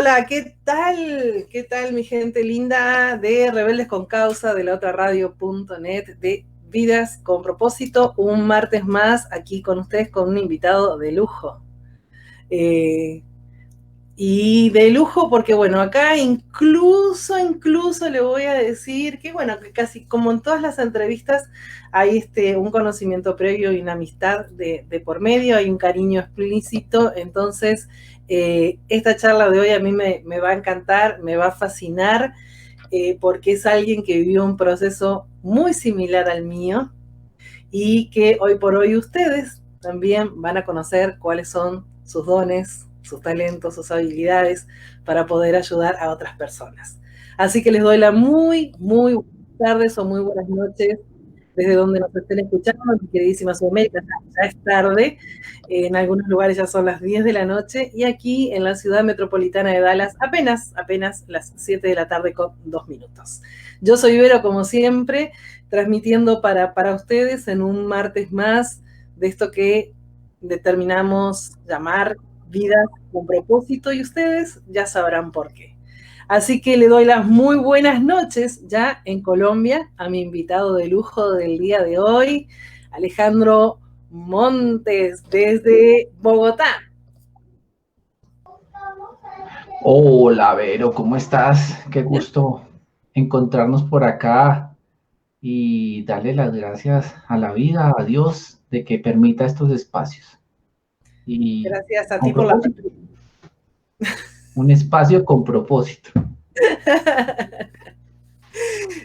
Hola, ¿qué tal? ¿Qué tal, mi gente linda de Rebeldes con Causa, de la otra radio.net, de Vidas con Propósito? Un martes más aquí con ustedes con un invitado de lujo. Y de lujo porque, bueno, acá incluso le voy a decir que, bueno, que casi como en todas las entrevistas hay un conocimiento previo y una amistad de por medio, hay un cariño explícito. Entonces, esta charla de hoy a mí me va a encantar, me va a fascinar, porque es alguien que vivió un proceso muy similar al mío y que hoy por hoy ustedes también van a conocer cuáles son sus dones, sus talentos, sus habilidades para poder ayudar a otras personas. Así que les doy la muy buenas tardes o muy buenas noches desde donde nos estén escuchando, mi queridísima Sudamérica. Ya es tarde, en algunos lugares ya son las 10 de la noche y aquí en la ciudad metropolitana de Dallas apenas las 7 de la tarde con 2 minutos. Yo soy Vero, como siempre, transmitiendo para ustedes en un martes más de esto que determinamos llamar Vidas con Propósito, y ustedes ya sabrán por qué. Así que le doy las muy buenas noches ya en Colombia a mi invitado de lujo del día de hoy, Alejandro Montes, desde Bogotá. Hola, Vero, ¿cómo estás? Qué gusto encontrarnos por acá y darle las gracias a la vida, a Dios, de que permita estos espacios. Y Gracias a con ti por la... propósito, un espacio con propósito.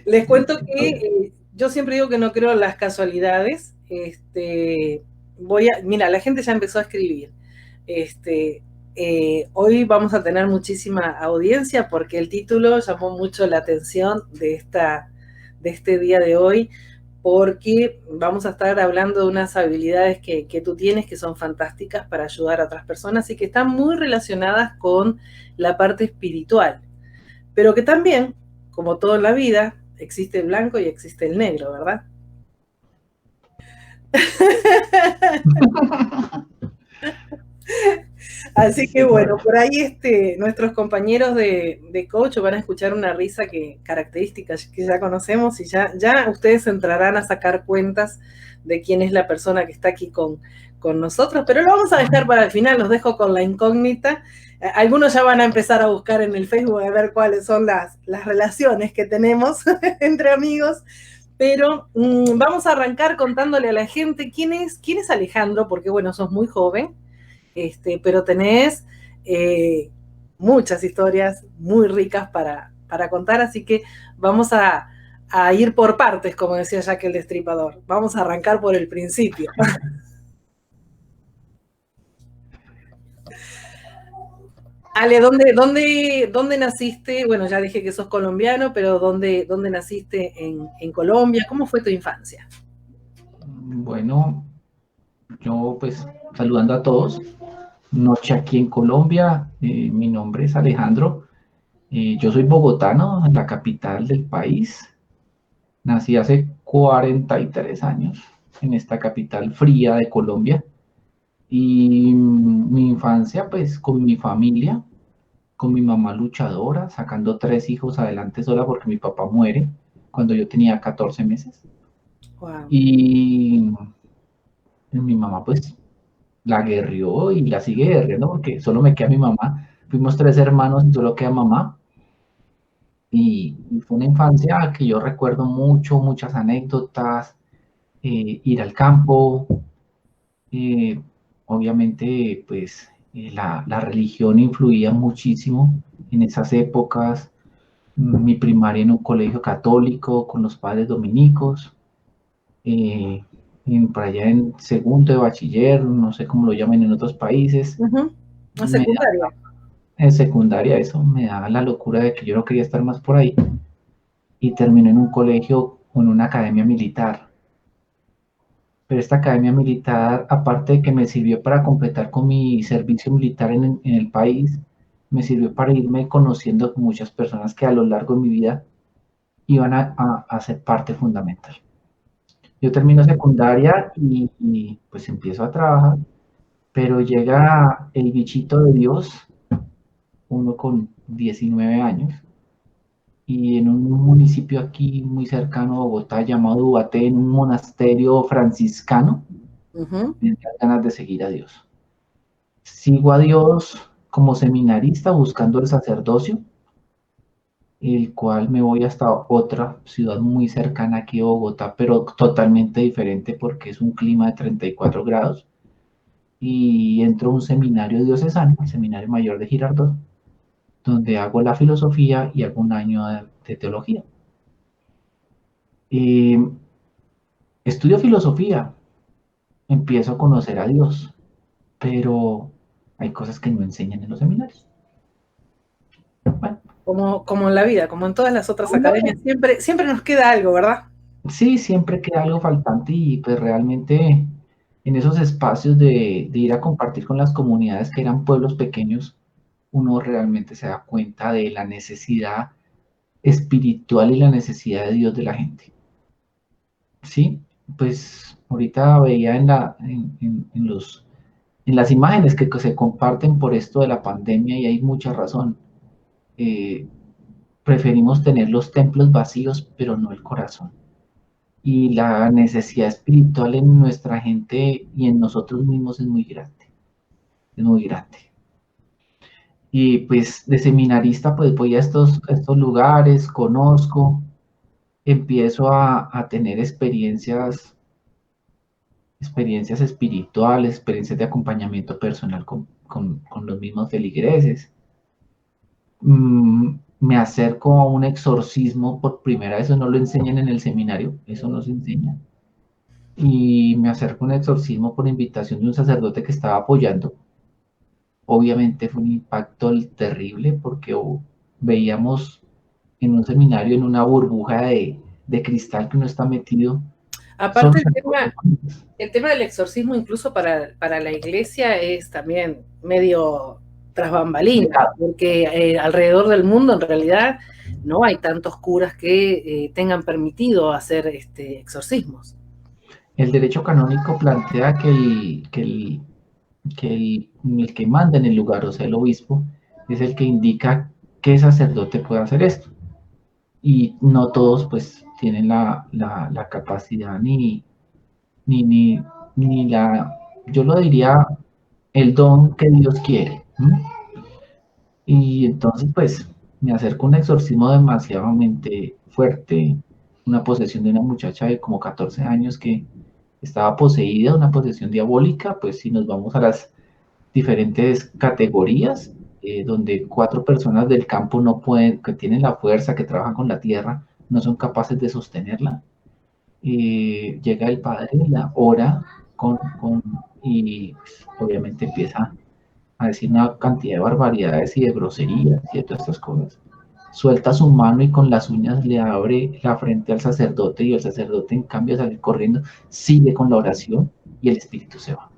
Les cuento que yo siempre digo que no creo en las casualidades. Mira, la gente ya empezó a escribir. Hoy vamos a tener muchísima audiencia porque el título llamó mucho la atención de este día de hoy, porque vamos a estar hablando de unas habilidades que tú tienes que son fantásticas para ayudar a otras personas y que están muy relacionadas con la parte espiritual, pero que también, como todo en la vida, existe el blanco y existe el negro, ¿verdad? Así que Sí, bueno, por ahí nuestros compañeros de coach van a escuchar una risa característica que ya conocemos, y ya ustedes entrarán a sacar cuentas de quién es la persona que está aquí con nosotros, pero lo vamos a dejar para el final, los dejo con la incógnita. Algunos ya van a empezar a buscar en el Facebook a ver cuáles son las relaciones que tenemos entre amigos. Pero vamos a arrancar contándole a la gente quién es Alejandro, porque bueno, sos muy joven, pero tenés muchas historias muy ricas para contar, así que vamos a ir por partes, como decía Jack el Destripador. Vamos a arrancar por el principio. Ale, ¿dónde naciste? Bueno, ya dije que sos colombiano, pero ¿dónde naciste en Colombia? ¿Cómo fue tu infancia? Bueno, yo pues saludando a todos. Noche aquí en Colombia. Mi nombre es Alejandro. Yo soy bogotano, la capital del país. Nací hace 43 años en esta capital fría de Colombia. Y mi infancia, pues con mi familia, con mi mamá luchadora, sacando 3 hijos adelante sola porque mi papá muere cuando yo tenía 14 meses. Wow. Y mi mamá, pues, la guerrió y la sigue guerreando porque solo me queda mi mamá. Fuimos 3 hermanos y solo queda mamá. Y fue una infancia que yo recuerdo mucho, muchas anécdotas, ir al campo. eh, Obviamente, pues la religión influía muchísimo en esas épocas. Mi primaria en un colegio católico con los padres dominicos, eh, por allá en segundo de bachiller, no sé cómo lo llaman en otros países, Uh-huh. ¿La me da, secundaria? en secundaria eso, me daba la locura de que yo no quería estar más por ahí y terminé en un colegio, en una academia militar. Pero esta academia militar, aparte de que me sirvió para completar con mi servicio militar en el país, me sirvió para irme conociendo con muchas personas que a lo largo de mi vida iban a ser parte fundamental. Yo termino secundaria pues empiezo a trabajar, pero llega el bichito de Dios uno con 19 años, y en un municipio aquí muy cercano a Bogotá llamado Ubaté, en un monasterio franciscano, Ujú. me da ganas de seguir a Dios. Sigo a Dios como seminarista buscando el sacerdocio, el cual me voy hasta otra ciudad muy cercana aquí a Bogotá, pero totalmente diferente porque es un clima de 34 grados. Y entro a un seminario diocesano, el Seminario Mayor de Girardot, donde hago la filosofía y hago un año de teología. Y estudio filosofía, empiezo a conocer a Dios, pero hay cosas que no enseñan en los seminarios. Bueno, Como en la vida, como en todas las otras academias, siempre nos queda algo, ¿verdad? sí, siempre queda algo faltante y pues realmente en esos espacios de ir a compartir con las comunidades que eran pueblos pequeños, uno realmente se da cuenta de la necesidad espiritual y la necesidad de Dios de la gente. Sí, pues ahorita veía en las imágenes que se comparten por esto de la pandemia y hay mucha razón. Eh, Preferimos tener los templos vacíos, pero no el corazón. Y la necesidad espiritual en nuestra gente y en nosotros mismos es muy grande. Y pues de seminarista, pues voy a estos lugares, conozco, empiezo a tener experiencias espirituales, experiencias de acompañamiento personal con los mismos feligreses. Me acerco a un exorcismo por primera vez, eso no lo enseñan en el seminario, eso no se enseña. Y me acerco a un exorcismo por invitación de un sacerdote que estaba apoyando. Obviamente fue un impacto terrible porque veíamos en un seminario, en una burbuja de cristal que uno está metido. Solo Aparte el tema del exorcismo incluso para la iglesia es también medio tras bambalinas, pecado. porque alrededor del mundo en realidad no hay tantos curas que tengan permitido hacer exorcismos. El derecho canónico plantea el que manda en el lugar, o sea, el obispo, es el que indica qué sacerdote puede hacer esto. Y no todos pues tienen la capacidad ni, ni la, yo lo diría, el don que Dios quiere. ¿M? Y entonces pues me acerco a un exorcismo demasiadamente fuerte, una posesión de una muchacha de como 14 años que estaba poseída, una posesión diabólica, pues si nos vamos a las diferentes categorías, donde 4 personas del campo no pueden, que tienen la fuerza, que trabajan con la tierra, no son capaces de sostenerla. Llega el padre, la ora y pues, obviamente empieza a decir una cantidad de barbaridades y de groserías y de todas estas cosas. Suelta su mano y con las uñas le abre la frente al sacerdote y el sacerdote en cambio de salir corriendo, sigue con la oración y el espíritu se va.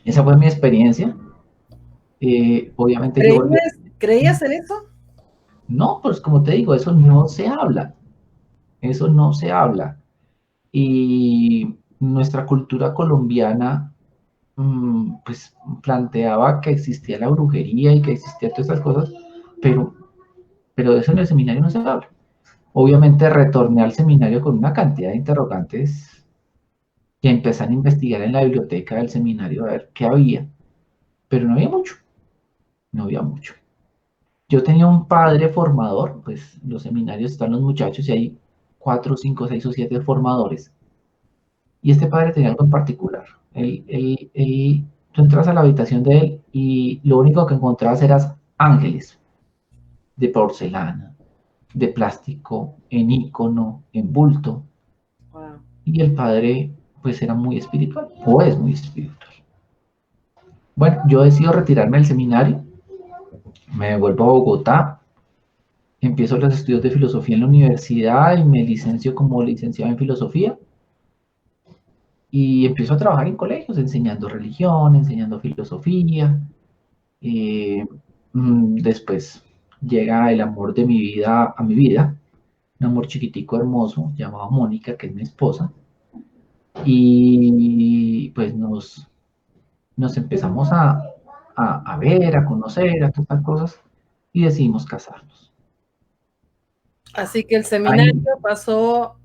Esa fue mi experiencia. Obviamente yo volví. ¿Creías en eso? No, pues como te digo, eso no se habla. Eso no se habla. Y nuestra cultura colombiana, pues planteaba que existía la brujería y que existía todas esas cosas, pero, pero de eso en el seminario no se habla. Obviamente retorné al seminario con una cantidad de interrogantes y empecé a investigar en la biblioteca del seminario a ver qué había, pero no había mucho, no había mucho. Yo tenía un padre formador, pues los seminarios están los muchachos y hay 4, 5, 6 o 7 formadores. Y este padre tenía algo en particular. Tú entras a la habitación de él y lo único que encontrabas eran ángeles de porcelana, de plástico, en icono, en bulto. Wow. Y el padre, pues era muy espiritual, o es muy espiritual. Bueno, yo decido retirarme del seminario, me vuelvo a Bogotá, empiezo los estudios de filosofía en la universidad y me licencio como licenciado en filosofía. Y empiezo a trabajar en colegios, enseñando religión, enseñando filosofía. Eh, Después llega el amor de mi vida a mi vida, un amor chiquitico hermoso llamado Mónica, que es mi esposa. Y pues nos empezamos a ver, a conocer, a todas estas cosas, y decidimos casarnos. Así que el seminario Ahí pasó.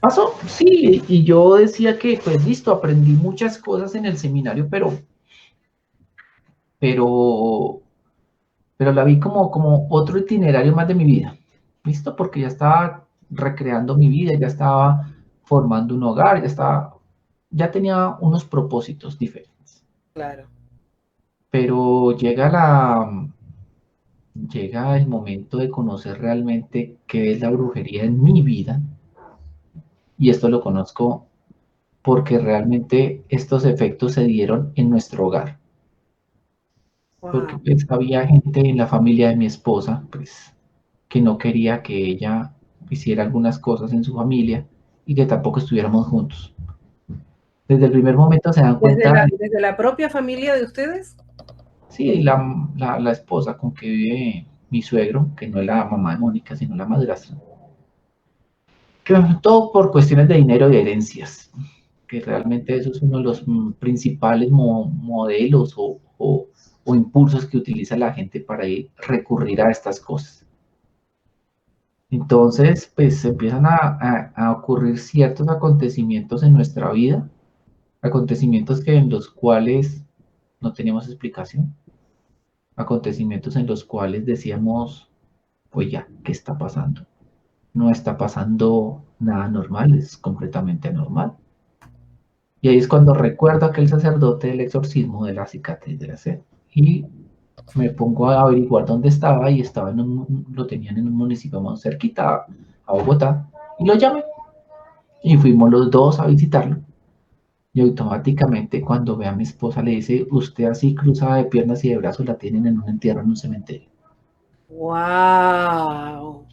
pasó, sí, y yo decía que, pues listo, aprendí muchas cosas en el seminario, pero, pero la vi como otro itinerario más de mi vida, listo, porque ya estaba recreando mi vida, ya estaba formando un hogar, ya tenía unos propósitos diferentes. Claro. Pero llega el momento de conocer realmente qué es la brujería en mi vida, y esto lo conozco porque realmente estos efectos se dieron en nuestro hogar, porque Wow. pues, había gente en la familia de mi esposa, pues, que no quería que ella hiciera algunas cosas en su familia y que tampoco estuviéramos juntos. Desde el primer momento se dan cuenta, Desde la propia familia de ustedes? sí, la esposa con que vive mi suegro, que no es la mamá de Mónica, sino la madrastra, que todo por cuestiones de dinero y herencias, que realmente eso es uno de los principales modelos o impulsos que utiliza la gente para recurrir a estas cosas. Entonces, pues empiezan a ocurrir ciertos acontecimientos en nuestra vida, acontecimientos que en los cuales no teníamos explicación, acontecimientos en los cuales decíamos, pues ya, ¿qué está pasando? No está pasando nada normal, es completamente anormal. Y ahí es cuando recuerdo a aquel sacerdote del exorcismo de la cicatriz de la sed. Y me pongo a averiguar dónde estaba y estaba lo tenían en un municipio más cerquita a Bogotá y lo llamé y fuimos los dos a visitarlo. Y automáticamente cuando ve a mi esposa le dice, usted así cruzada de piernas y de brazos la tienen en un entierro en un cementerio. Wow.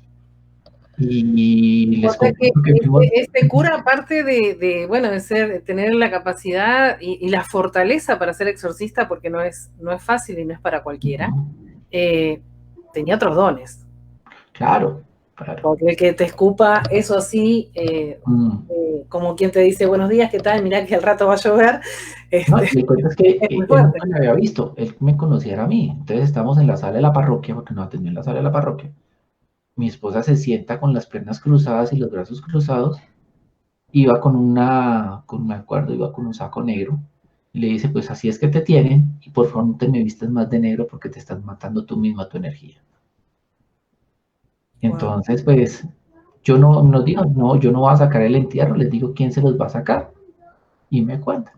Y O les sea que comento que fuimos, este cura, aparte bueno, de tener la capacidad y la fortaleza para ser exorcista, porque no es fácil y no es para cualquiera, eh, tenía otros dones. claro, claro. Porque el que te escupa eso así, Mm. como quien te dice buenos días, ¿qué tal? Mirá que al rato va a llover, No, este, y el cuento es que es muy él fuerte. nunca me había visto, él me conocía era a mí. Entonces estamos en la sala de la parroquia, porque no atendió en la sala de la parroquia. Mi esposa se sienta con las piernas cruzadas y los brazos cruzados, iba me acuerdo, iba con un saco negro, y le dice, pues así es que te tienen, y por favor no te me vistas más de negro porque te estás matando tú misma tu energía. Wow. Entonces, pues, yo no, nos dijo, no, yo no voy a sacar el entierro, les digo quién se los va a sacar, y me cuenta.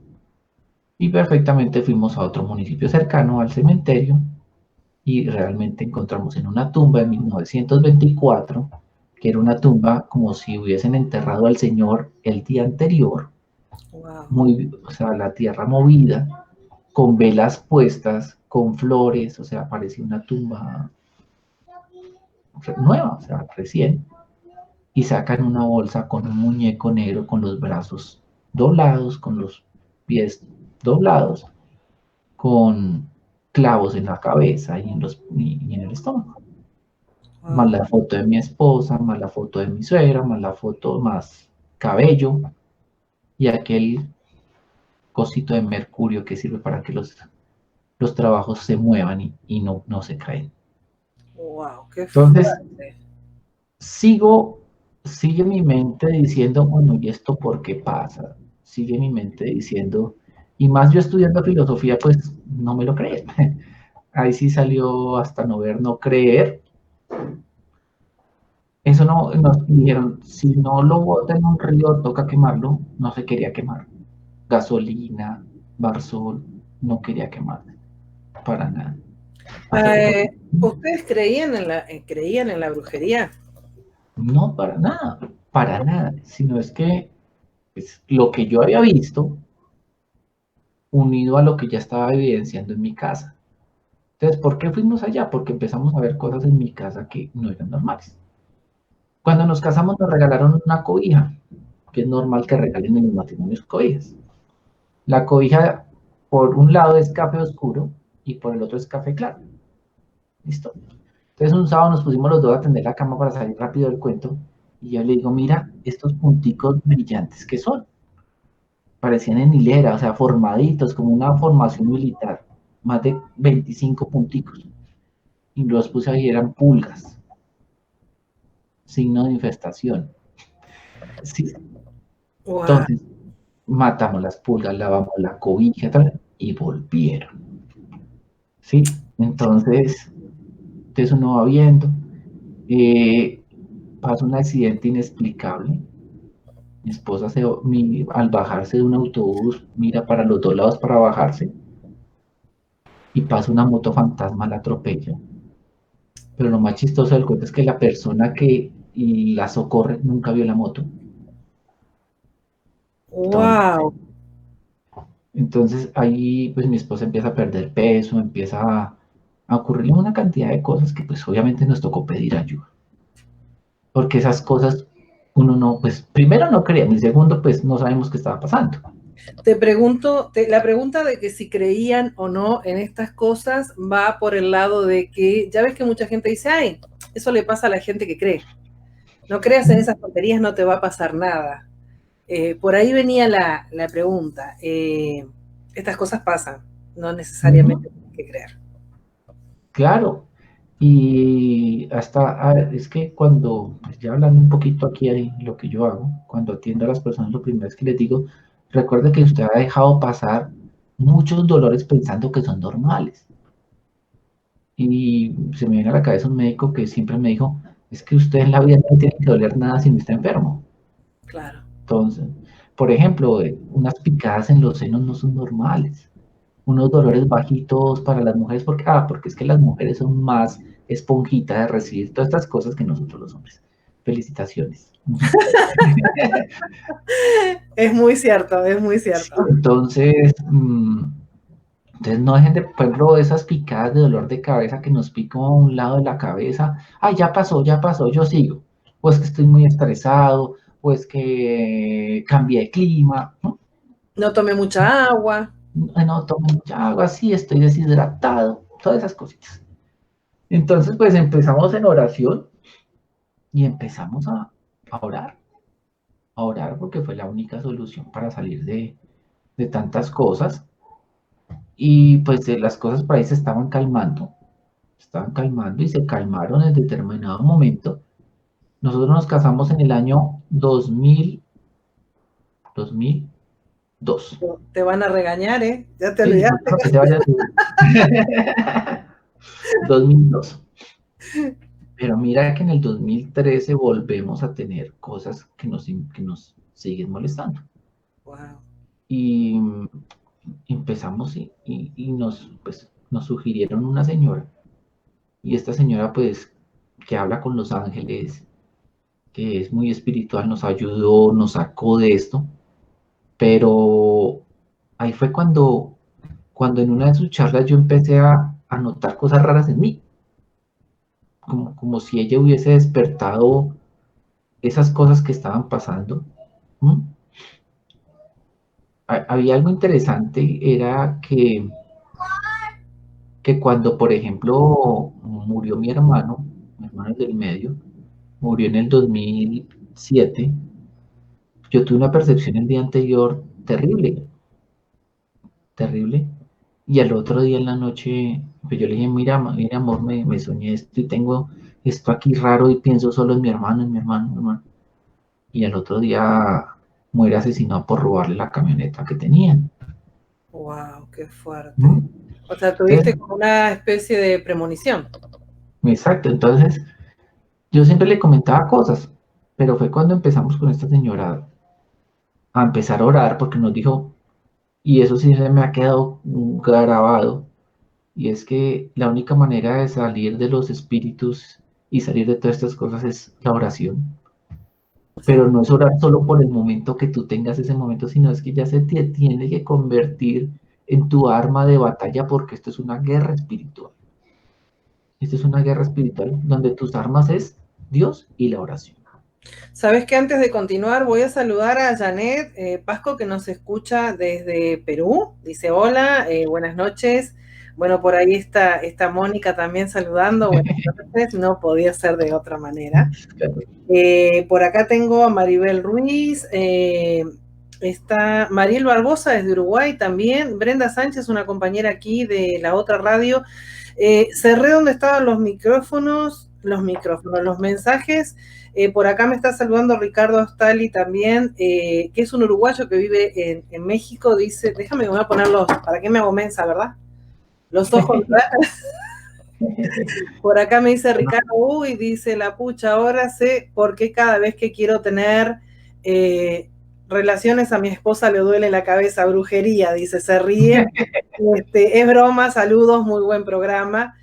Y perfectamente fuimos a otro municipio cercano al cementerio, y realmente encontramos en una tumba de 1924, que era una tumba como si hubiesen enterrado al señor el día anterior, Wow. o sea, la tierra movida, con velas puestas, con flores, o sea, parecía una tumba nueva, o sea, recién, y sacan una bolsa con un muñeco negro con los brazos doblados, con los pies doblados, con clavos en la cabeza y en el estómago. Más Wow. la foto de mi esposa, más la foto de mi suegra, más la foto, más cabello y aquel cosito de mercurio que sirve para que los trabajos se muevan y no se caen. Wow, qué Entonces, fuerte. sigo, sigue mi mente diciendo, bueno, ¿y esto por qué pasa? Sigue mi mente diciendo, y más yo estudiando filosofía, pues no me lo creen. Ahí sí salió hasta no ver, no creer. Eso no, nos dijeron, si no lo bota en un río, toca quemarlo. No se quería quemar. Gasolina, barzol, no quería quemar, para nada. Hasta que, Eh, ¿Ustedes creían en la brujería? no, para nada, sino es que pues, lo que yo había visto, unido a lo que ya estaba evidenciando en mi casa. Entonces, ¿por qué fuimos allá? Porque empezamos a ver cosas en mi casa que no eran normales. Cuando nos casamos nos regalaron una cobija, que es normal que regalen en los matrimonios cobijas. La cobija, por un lado es café oscuro y por el otro es café claro. ¿Listo? Entonces un sábado nos pusimos los dos a tender la cama para salir rápido del cuento y yo le digo, mira, estos punticos brillantes que son, parecían en hilera, o sea, formaditos, como una formación militar. más de 25 punticos. Y los puse ahí, eran pulgas, signo de infestación. Sí. Wow. Entonces, matamos las pulgas, lavamos la cobija tal, y volvieron. ¿Sí? Entonces uno va viendo. Eh, Pasa un accidente inexplicable. Mi esposa al bajarse de un autobús mira para los dos lados para bajarse y pasa una moto fantasma, la atropella. Pero lo más chistoso del cuento es que la persona que la socorre nunca vio la moto. Entonces, Wow. entonces ahí pues mi esposa empieza a perder peso, empieza a ocurrirle una cantidad de cosas que pues obviamente nos tocó pedir ayuda. Porque esas cosas uno no, pues primero no creía, y segundo pues no sabemos qué estaba pasando. Te pregunto, la pregunta de que si creían o no en estas cosas va por el lado de que ya ves que mucha gente dice, ay, eso le pasa a la gente que cree. No creas en esas tonterías, no te va a pasar nada. Por ahí venía la pregunta. Estas cosas pasan, no Ujú. necesariamente tienes que creer. Claro, y es que cuando, pues ya hablando un poquito aquí de lo que yo hago, cuando atiendo a las personas, lo primero es que les digo, recuerde que usted ha dejado pasar muchos dolores pensando que son normales. Y se me viene a la cabeza un médico que siempre me dijo, es que usted en la vida no tiene que doler nada si no está enfermo. Claro. Entonces, por ejemplo, unas picadas en los senos no son normales. Unos dolores bajitos para las mujeres, porque es que las mujeres son más esponjitas de recibir todas estas cosas que nosotros los hombres. Felicitaciones. Es muy cierto, es muy Sí, cierto. entonces no dejen de, por ejemplo, esas picadas de dolor de cabeza que nos pican a un lado de la cabeza. Ay, ya pasó, yo sigo. O es que estoy muy estresado, o es que cambié de clima. ¿No? No tomé mucha agua. No tomo mucha agua, sí, estoy deshidratado, todas esas cositas. Entonces, pues empezamos en oración y empezamos a orar porque fue la única solución para salir de tantas cosas. Y pues las cosas por ahí se estaban calmando y se calmaron en determinado momento. Nosotros nos casamos en el año 2002. Te van a regañar, ¿eh? Ya te Sí, no olvidaste. creo que se vaya a subir. 2002. Pero mira que en el 2013 volvemos a tener cosas que nos siguen molestando. Wow. Y empezamos nos sugirieron una señora. Y esta señora, pues, que habla con los ángeles, que es muy espiritual, nos ayudó, nos sacó de esto. Pero ahí fue cuando en una de sus charlas yo empecé a notar cosas raras en mí. Como si ella hubiese despertado esas cosas que estaban pasando. ¿Mm? Había algo interesante, era que cuando, por ejemplo, murió mi hermano del medio, murió en el 2007, yo tuve una percepción el día anterior terrible, terrible, y al otro día en la noche, pues yo le dije, mira amor, me soñé esto y tengo esto aquí raro y pienso solo en mi hermano, en mi hermano, en mi hermano. Y al otro día muere asesinado por robarle la camioneta que tenían. Wow, qué fuerte. ¿Mm? O sea, tuviste Entonces, como una especie de premonición. exacto, entonces yo siempre le comentaba cosas, pero fue cuando empezamos con esta señora a empezar a orar porque nos dijo, y eso sí se me ha quedado grabado, y es que la única manera de salir de los espíritus y salir de todas estas cosas es la oración. Sí. Pero no es orar solo por el momento que tú tengas ese momento, sino es que ya se te tiene que convertir en tu arma de batalla porque esto es una guerra espiritual. Esto es una guerra espiritual donde tus armas es Dios y la oración. Sabes que antes de continuar voy a saludar a Janet Pasco que nos escucha desde Perú. Dice hola, buenas noches. Bueno, por ahí está Mónica también saludando. Buenas noches, no podía ser de otra manera. Por acá tengo a Maribel Ruiz, Está Mariel Barbosa desde Uruguay también. Brenda Sánchez, una compañera aquí de la otra radio. Cerré donde estaban los micrófonos, los mensajes. Por acá me está saludando Ricardo Ostali también, que es un uruguayo que vive en México. Dice, déjame, voy a ponerlos, ¿para qué me hago mensa, verdad? Los ojos, ¿verdad? Por acá me dice Ricardo, uy, dice la pucha, ahora sé por qué cada vez que quiero tener relaciones a mi esposa le duele la cabeza, brujería, dice, se ríe. Es broma, saludos, muy buen programa.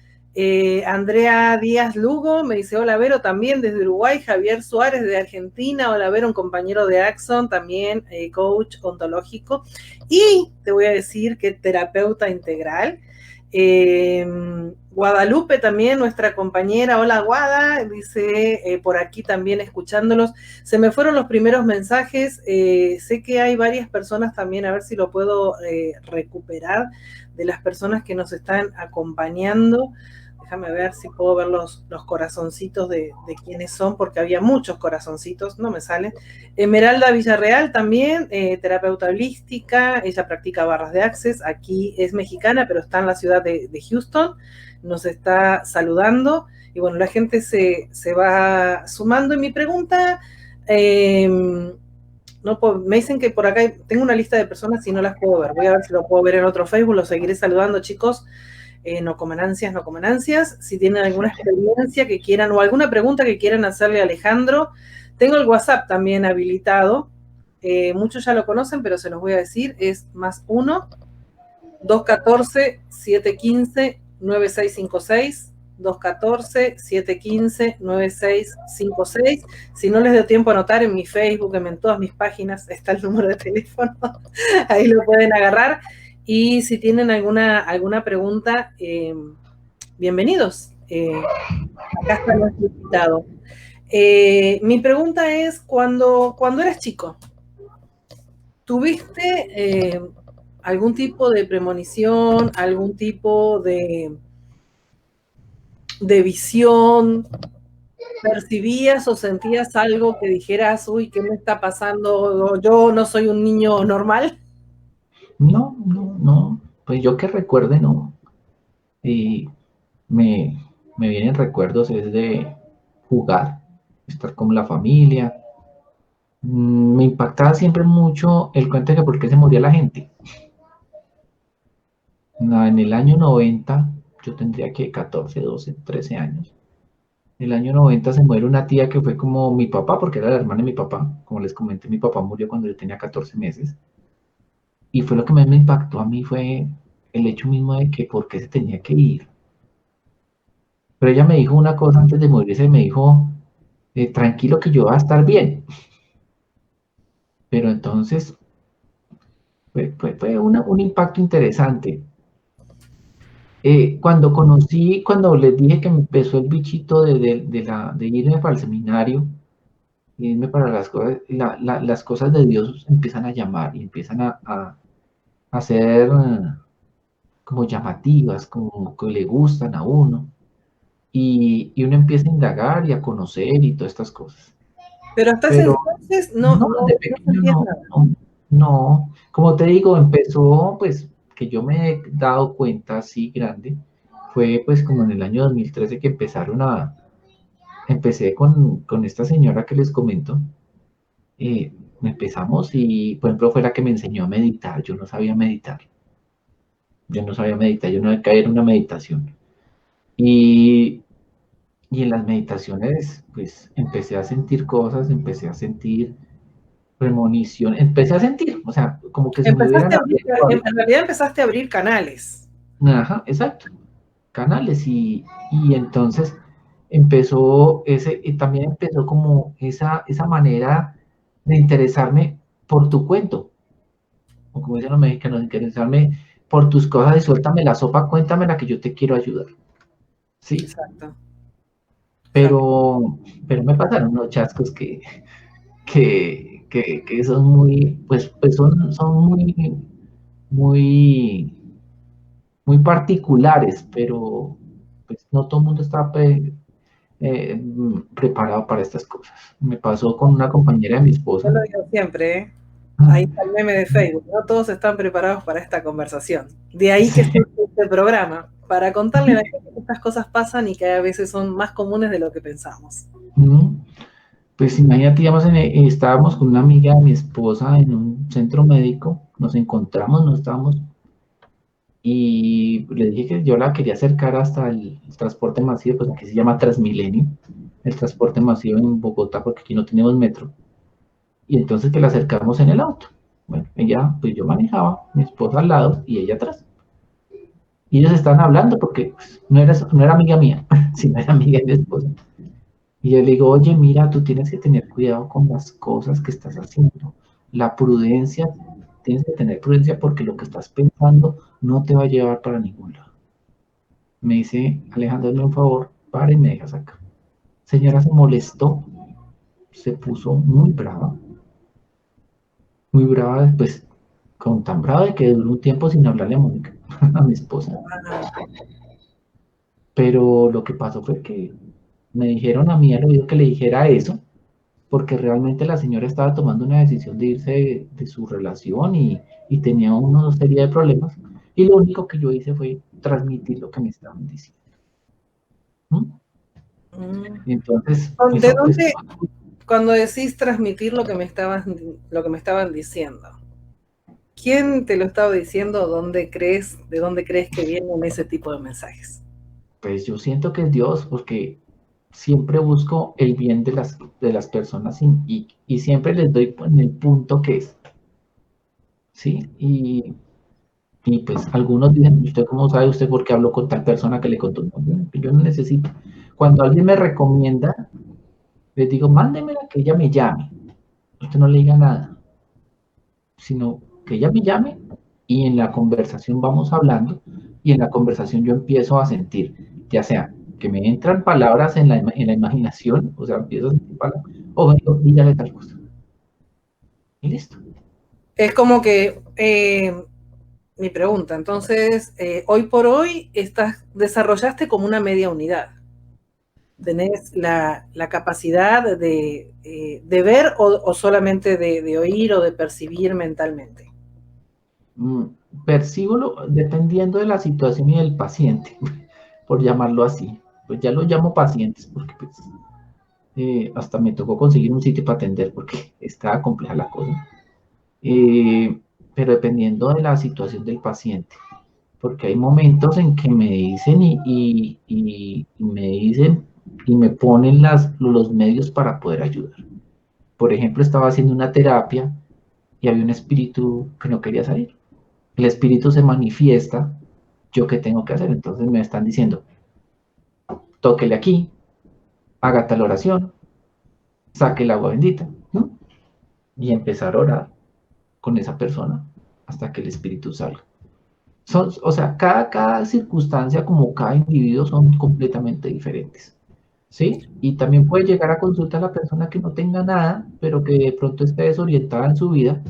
Andrea Díaz Lugo me dice, hola Vero, también desde Uruguay. Javier Suárez de Argentina, hola Vero, un compañero de Axon, también coach ontológico. Y te voy a decir que terapeuta integral. Guadalupe también, nuestra compañera, hola Guada, dice por aquí también escuchándolos. Se me fueron los primeros mensajes, sé que hay varias personas también, a ver si lo puedo recuperar, de las personas que nos están acompañando. Déjame ver si puedo ver los corazoncitos de quiénes son, porque había muchos corazoncitos, no me salen. Esmeralda Villarreal también, terapeuta holística, ella practica barras de access, aquí es mexicana, pero está en la ciudad de Houston, nos está saludando, y bueno, la gente se va sumando. Y mi pregunta, no, me dicen que por acá tengo una lista de personas y no las puedo ver, voy a ver si lo puedo ver en otro Facebook, los seguiré saludando, chicos. No coman ansias, no coman ansias. Si tienen alguna experiencia que quieran o alguna pregunta que quieran hacerle a Alejandro, tengo el WhatsApp también habilitado. Muchos ya lo conocen, pero se los voy a decir. Es +1 214 715 9656. 214 715 9656. Si no les dio tiempo a anotar, en mi Facebook, en todas mis páginas está el número de teléfono. Ahí lo pueden agarrar. Y si tienen alguna pregunta, bienvenidos. Acá está nuestro invitado. Mi pregunta es, cuando eras chico, ¿tuviste algún tipo de premonición, algún tipo de visión? ¿Percibías o sentías algo que dijeras, uy, ¿qué me está pasando? ¿O yo no soy un niño normal? No. Pues yo que recuerde, no. Y me vienen recuerdos es de jugar, estar con la familia. Me impactaba siempre mucho el cuento de que por qué se moría la gente. En el año 90, yo tendría que 14, 12, 13 años. En el año 90 se muere una tía que fue como mi papá, porque era la hermana de mi papá. Como les comenté, mi papá murió cuando yo tenía 14 meses. Y fue lo que más me impactó a mí, fue el hecho mismo de que por qué se tenía que ir. Pero ella me dijo una cosa antes de morirse, me dijo, tranquilo que yo voy a estar bien. Pero entonces fue un impacto interesante. Cuando les dije que me empezó el bichito de irme para el seminario, irme para las cosas, las cosas de Dios empiezan a llamar y empiezan a ser como llamativas, como que le gustan a uno. Y uno empieza a indagar y a conocer y todas estas cosas. Pero hasta ese Pero entonces no, no de pequeño sentías no, nada. no. Como te digo, empezó pues que yo me he dado cuenta así grande, fue pues como en el año 2013 que empecé con esta señora que les comento, empezamos y por ejemplo fue la que me enseñó a meditar, yo no sabía meditar, yo no había caído en una meditación. Y, y en las meditaciones pues empecé a sentir cosas, empecé a sentir premonición, empecé a sentir, o sea, como que se me hubieran Empezaste a abrir, abierto. en realidad empezaste a abrir canales. Ajá, exacto, canales y entonces empezó y también empezó como esa manera de interesarme por tu cuento, o como dicen los mexicanos, interesarme por tus cosas y suéltame la sopa, cuéntamela que yo te quiero ayudar, ¿sí? Exacto. Exacto. Pero me pasaron unos chascos que son muy, pues son muy, muy particulares, pero pues no todo el mundo está preparado para estas cosas. Me pasó con una compañera de mi Yo esposa. lo digo siempre, ¿eh? Ahí está el meme de Facebook, no todos están preparados para esta conversación. De ahí que Sí. surge este programa, para contarle a la gente que estas cosas pasan y que a veces son más comunes de lo que pensamos. Pues imagínate, estábamos con una amiga de mi esposa en un centro médico, nos encontramos, no estábamos, y le dije que yo la quería acercar hasta el transporte masivo, pues aquí se llama Transmilenio, el transporte masivo en Bogotá, porque aquí no tenemos metro, y entonces que la acercamos en el auto. Bueno, ella, pues yo manejaba, mi esposa al lado y ella atrás. Y ellos estaban hablando porque pues, no era amiga mía, sino era amiga de mi esposa. Y yo le digo, oye, mira, tú tienes que tener cuidado con las cosas que estás haciendo. La prudencia, tienes que tener prudencia porque lo que estás pensando no te va a llevar para ningún lado. Me dice, Alejandro, hazme un favor, para y me dejas acá. Señora se molestó, se puso muy brava después, con tan brava de que duró un tiempo sin hablarle a Mónica, a mi esposa. Pero lo que pasó fue que me dijeron a mí al oído que le dijera eso, porque realmente la señora estaba tomando una decisión de irse de su relación y tenía una serie de problemas. Y lo único que yo hice fue transmitir lo que me estaban diciendo. ¿Mm? Entonces, ¿De eso pues, dónde, cuando decís transmitir lo que me estaban diciendo, quién te lo estaba diciendo? ¿De dónde crees que vienen ese tipo de mensajes? pues yo siento que es Dios, porque siempre busco el bien de las personas y siempre les doy en el punto que es. ¿Sí? Y pues algunos dicen, ¿usted cómo sabe usted por qué habló con tal persona que le contó? No, yo no necesito. Cuando alguien me recomienda, les digo, mándemela que ella me llame. Usted no le diga nada, sino que ella me llame y en la conversación vamos hablando y en la conversación yo empiezo a sentir, ya sea que me entran palabras en la imaginación, o sea, empiezo a sentir palabras, o me digo, dígale tal cosa. Y listo. Es como que mi pregunta, entonces, hoy por hoy desarrollaste como una media unidad. ¿Tenés la capacidad de ver o solamente de oír o de percibir mentalmente? Mm, Percíbolo dependiendo de la situación y del paciente, por llamarlo así. Pues ya lo llamo pacientes porque pues, hasta me tocó conseguir un sitio para atender porque estaba compleja la cosa. Eh, pero dependiendo de la situación del paciente, porque hay momentos en que me dicen y me dicen y me ponen los medios para poder ayudar. Por ejemplo, estaba haciendo una terapia y había un espíritu que no quería salir. El espíritu se manifiesta, yo qué tengo que hacer. Entonces me están diciendo, tóquele aquí, haga tal oración, saque el agua bendita, ¿no? Y empezar a orar con esa persona hasta que el espíritu salga. O sea, cada circunstancia, como cada individuo, son completamente diferentes. ¿Sí? Y también puede llegar a consulta a la persona que no tenga nada, pero que de pronto esté desorientada en su vida.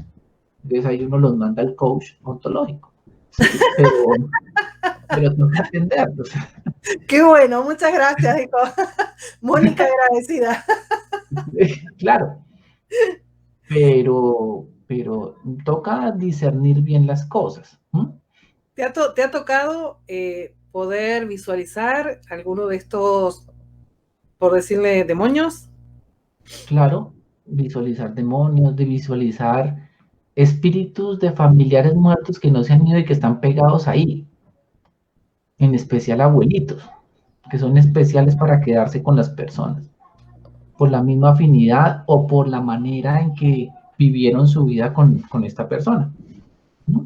Entonces ahí uno los manda al coach ontológico. ¿Sí? Pero tengo que entenderlos. Qué bueno, muchas gracias, dijo Mónica agradecida. Claro, pero toca discernir bien las cosas. ¿Te ha tocado poder visualizar alguno de estos, por decirle, demonios? Claro, visualizar demonios, de visualizar espíritus de familiares muertos que no se han ido y que están pegados ahí, en especial abuelitos, que son especiales para quedarse con las personas, por la misma afinidad o por la manera en que vivieron su vida con esta persona. ¿No?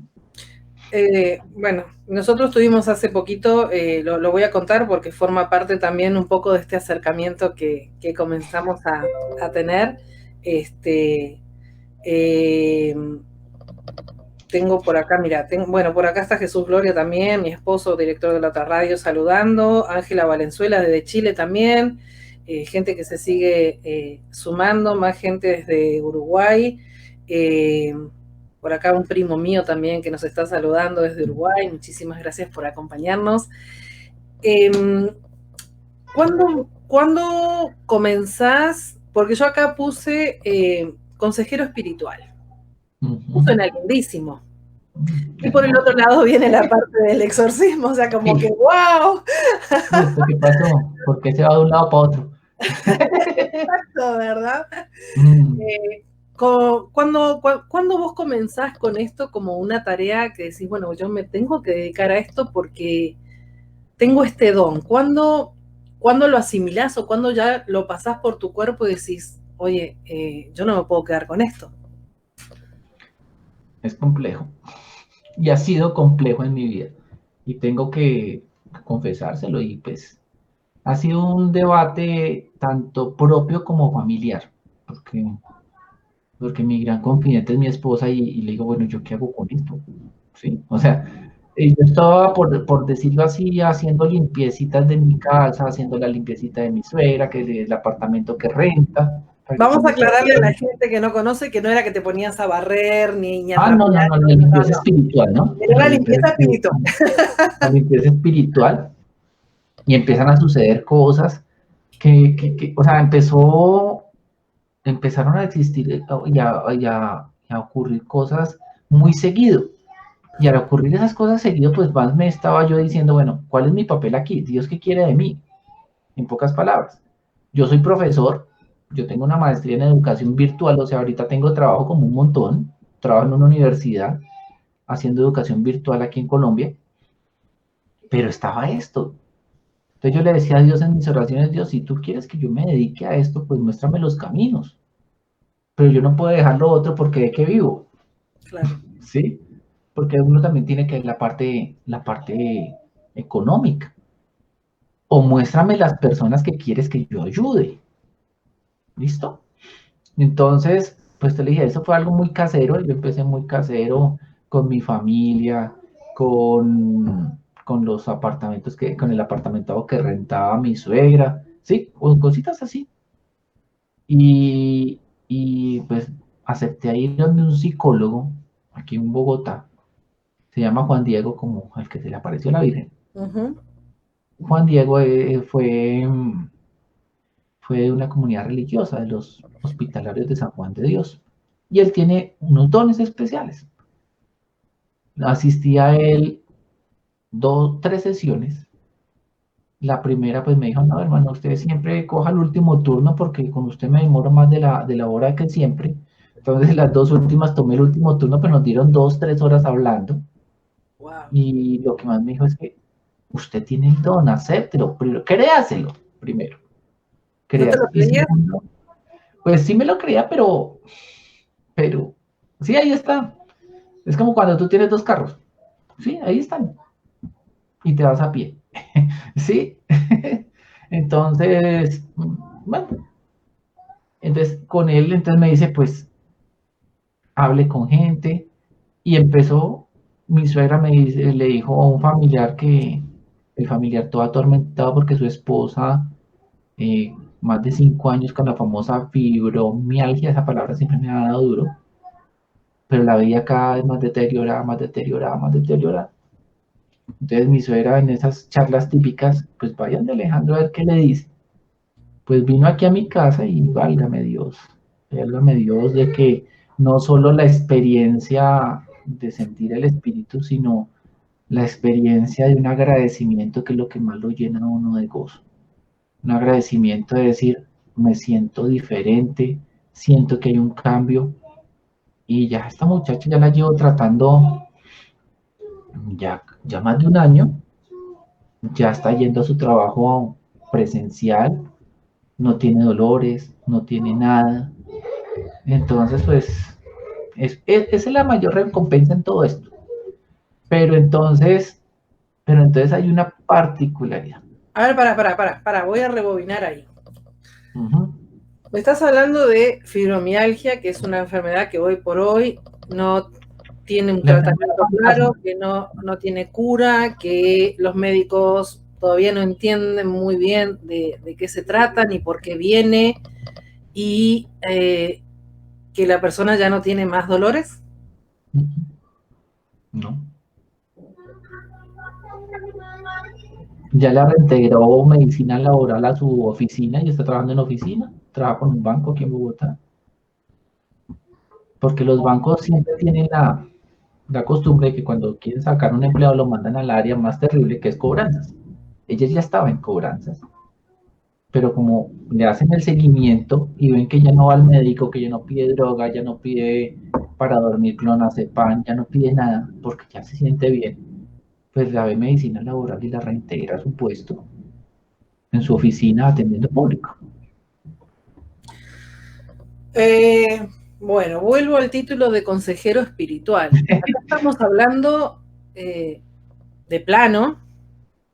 Bueno, nosotros tuvimos hace poquito, lo voy a contar porque forma parte también un poco de este acercamiento que comenzamos a tener. Eh, Tengo por acá, mira, bueno, por acá está Jesús Gloria también, mi esposo, director de la otra radio, saludando, Ángela Valenzuela desde Chile también, gente que se sigue sumando, más gente desde Uruguay, por acá un primo mío también que nos está saludando desde Uruguay, muchísimas gracias por acompañarnos. ¿Cuándo comenzás? Porque yo acá puse consejero espiritual. Ujú. Suena lindísimo. Y por el otro Hermoso. lado viene la parte del exorcismo, o sea, como que Sí. wow, ¿Y esto qué pasó? ¿Por qué se va de un lado para otro? ¿verdad? Mm, Eh, cuando vos comenzás con esto como una tarea que decís, bueno, yo me tengo que dedicar a esto porque tengo este don, ¿cuándo lo asimilás o cuando ya lo pasás por tu cuerpo y decís, oye, yo no me puedo quedar con esto? es complejo. Y ha sido complejo en mi vida. Y tengo que confesárselo y pues ha sido un debate tanto propio como familiar. Porque, porque mi gran confidente es mi esposa y le digo, bueno, ¿yo qué hago con esto? ¿Sí? O sea, yo estaba, por decirlo así, haciendo limpiecitas de mi casa, haciendo la limpiecita de mi suegra, que es el apartamento que renta, para que Vamos a cuando se aclararle a la vaya. gente que no conoce que no era que te ponías a barrer ni a Ah, no, no, trapear, no, no, la no, no, limpieza no. espiritual, ¿no? Era la limpieza espiritual. La limpieza espiritual y empiezan a suceder cosas o sea, empezaron a existir y a ocurrir cosas muy seguido. Y al ocurrir esas cosas seguido, pues más me estaba yo diciendo, bueno, ¿cuál es mi papel aquí? Dios, ¿qué quiere de mí? En pocas palabras. Yo soy profesor, yo tengo una maestría en educación virtual, o sea, ahorita tengo trabajo como un montón, trabajo en una universidad haciendo educación virtual aquí en Colombia, pero estaba esto. Entonces yo le decía a Dios en mis oraciones, Dios, si tú quieres que yo me dedique a esto, pues muéstrame los caminos, pero yo no puedo dejar lo otro porque de qué vivo, Claro. ¿sí? Porque uno también tiene que ver la parte económica. O muéstrame las personas que quieres que yo ayude. ¿Listo? Entonces, pues te le dije, eso fue algo muy casero. Yo empecé muy casero con mi familia, con los apartamentos con el apartamentado que rentaba mi suegra, sí, con cositas así. Y pues acepté a ir donde un psicólogo aquí en Bogotá, se llama Juan Diego, como al que se le apareció la Virgen. Ujú. Juan Diego fue de una comunidad religiosa, de los hospitalarios de San Juan de Dios. Y él tiene unos dones especiales. Asistí a él tres sesiones. La primera, pues me dijo, no, hermano, usted siempre coja el último turno porque con usted me demoro más de la hora que siempre. Entonces, las dos últimas tomé el último turno, pero nos dieron 2, 3 horas hablando. Wow. Y lo que más me dijo es que usted tiene el don, acéptelo, primero, créaselo primero, ¿No te lo créaselo. Y creías? segundo, pues sí me lo creía, pero sí, ahí está. Es como cuando tú tienes dos carros. Sí, ahí están. Y te vas a pie. Sí. Entonces, bueno, entonces con él, entonces me dice, pues, hable con gente. Y empezó, mi suegra le dijo a un familiar que el familiar todo atormentado porque su esposa, más de 5 años con la famosa fibromialgia, esa palabra siempre me ha dado duro, pero la veía cada vez más deteriorada, más deteriorada, más deteriorada. Entonces mi suegra en esas charlas típicas, pues vayan de Alejandro a ver qué le dice. Pues vino aquí a mi casa y válgame Dios de que no solo la experiencia de sentir el espíritu, sino la experiencia de un agradecimiento que es lo que más lo llena a uno de gozo. Un agradecimiento de decir, me siento diferente, siento que hay un cambio y ya esta muchacha ya la llevo tratando ya más de un año, ya está yendo a su trabajo presencial, no tiene dolores, no tiene nada. Entonces, pues, esa es la mayor recompensa en todo esto. Pero entonces, pero entonces hay una particularidad. A ver, para, voy a rebobinar ahí. Ujú. Me estás hablando de fibromialgia, que es una enfermedad que hoy por hoy no tiene un La enfermedad tratamiento claro, fantasma. que no tiene cura, que los médicos todavía no entienden muy bien de qué se trata ni por qué viene, y que la persona ya no tiene más dolores. No. Ya le reintegró medicina laboral a su oficina y está trabajando en oficina. Trabaja con un banco aquí en Bogotá. porque los bancos siempre tienen la costumbre de que cuando quieren sacar un empleado lo mandan al área más terrible, que es cobranzas. Ella ya estaba en cobranzas, pero como le hacen el seguimiento y ven que ya no va al médico, que ya no pide droga, ya no pide para dormir clonazepam, ya no pide nada, porque ya se siente bien, pues la ve medicina laboral y la reintegra a su puesto en su oficina atendiendo público. Bueno, vuelvo al título de consejero espiritual. Acá estamos hablando de plano,